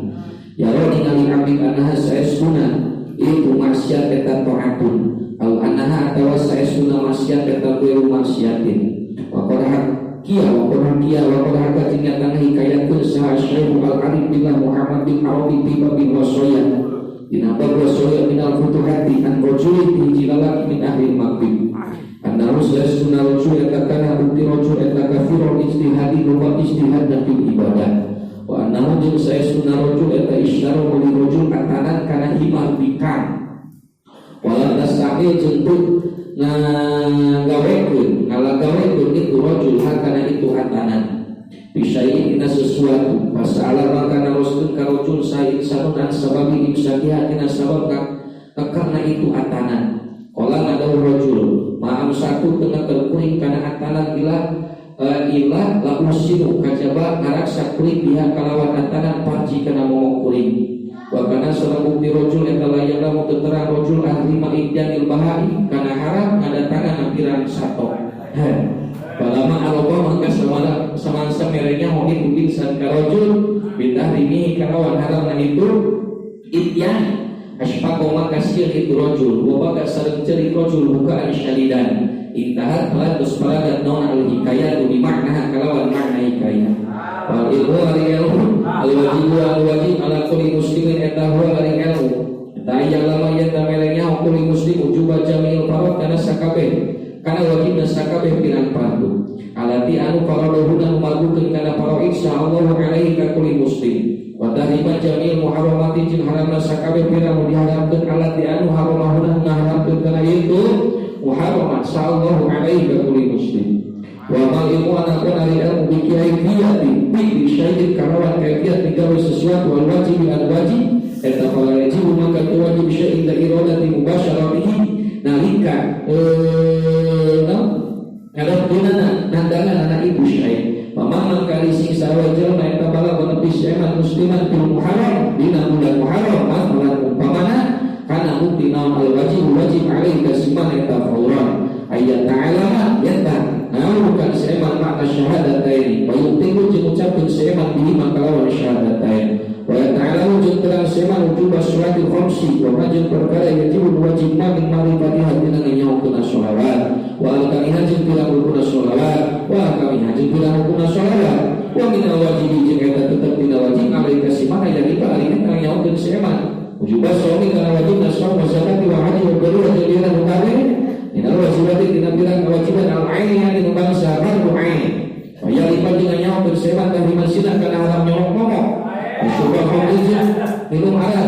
Ya ro ningali abid anaha saestuna itu maksiat eta taatun. Au anaha atawa saestuna maksiat eta kudu maksiatin. Wa qaraha kia wa qaraha kajingatan hikayatkeun saha Syekh Al-Arif billah Muhammad bin Arabi tiba bin wasaya. Dinabab wasoya minal futuhati an rojuli tijilalaki min ahli maghib. Anarus yasuna rojul etakana bukti rojul etakafirul istihadi lupa istihad dan bil ibadah. Wa anahu jeng sayasuna rojul eta isyaru muli rojul atanan kana himar bikan. Walau tastamil jentut ngagawekeun ngalagawekeun itu rojul hakana itu atanan. Bisyai ina sesuatu masalah maka naroskeun ka rojul sain sanunan sababi imsakiha tina sabab karena itu atanan. Qala nadaw rojul ma'am satu tengah terkuring kana atanan ilah la usimu kajaba ngaraksa kuring biha kalawan atanan parji kana momok kuring. Wa kana sareng bukti rojul eta layana mu terang rojul ahli ma'idjanil bahai kana haram ngadatangan pirang sato. Balama alaba mangka samangsa merenya hoki bukti san karojul bintah rini kalawan haram na itu ityan asfaqo maka sieun itu rojul wa baka sareng ceri rojul bukaan syadidan intahat telah dusparagat naon al hikayat di makna kalawan makna hikayat wal ilmu al wajib ala kulli muslimin eta huwa al ilmu ta yalama yata merenya kulli muslim ujuba jamil farad kana sakabeh kana wajibna sakabeh pirang fardu alati anu faraduhuna umagukeun kana faraid insyaallah alaihi ka kulli muslim wa tahriman jamil muharramati jin haramna sakabeh pirang diharamkeun alati anu haramahuna ngaharamkeun kana itu muharramat insyaallah alaihi ka kulli muslim wa mal ilmu anakun ari ilmu bikiai fiyati bi syai'in karawan kaifiat digawe sesuatu wal wajib al wajib eta fala wajib maka wajib syai'in la iradati mubasyaratihi nalika kalau tunana nandangan anak ibu syai pamang kali sing sawajal naik tabala menepi syai'an musliman bil muharram dina bulan muharram bulan umpamana kana bukti naon al wajib alaihi kasiman eta fauran ayat ta'ala yata naon bukan syai'an makna syahadataini wa yutimu jeung ucapkeun syai'an bihi makalawan syahadatain wa ta'ala jeung terang syai'an ujuba sholatil khamsi wa majul perkara yajib wajib min ma'rifatiha dina nyaukuna sholawat wa al-kamiha jeung pirang rukun sholawat wa al-kamiha jeung pirang rukun sholawat wa min al-wajib jeung eta tetep dina wajib alaihi kasiman aya kita ari eta nyaukeun syai'an ujuba sholat kana wajib nasau wa zakati wa haji wa qur'an jeung pirang rukun ina wajibati dina pirang kewajiban al-aini yang bangsa fardu ain wa yalipan dengan nyaukeun syai'an tahriman sina kana haram nyolok momok Syubah khomijah minum arak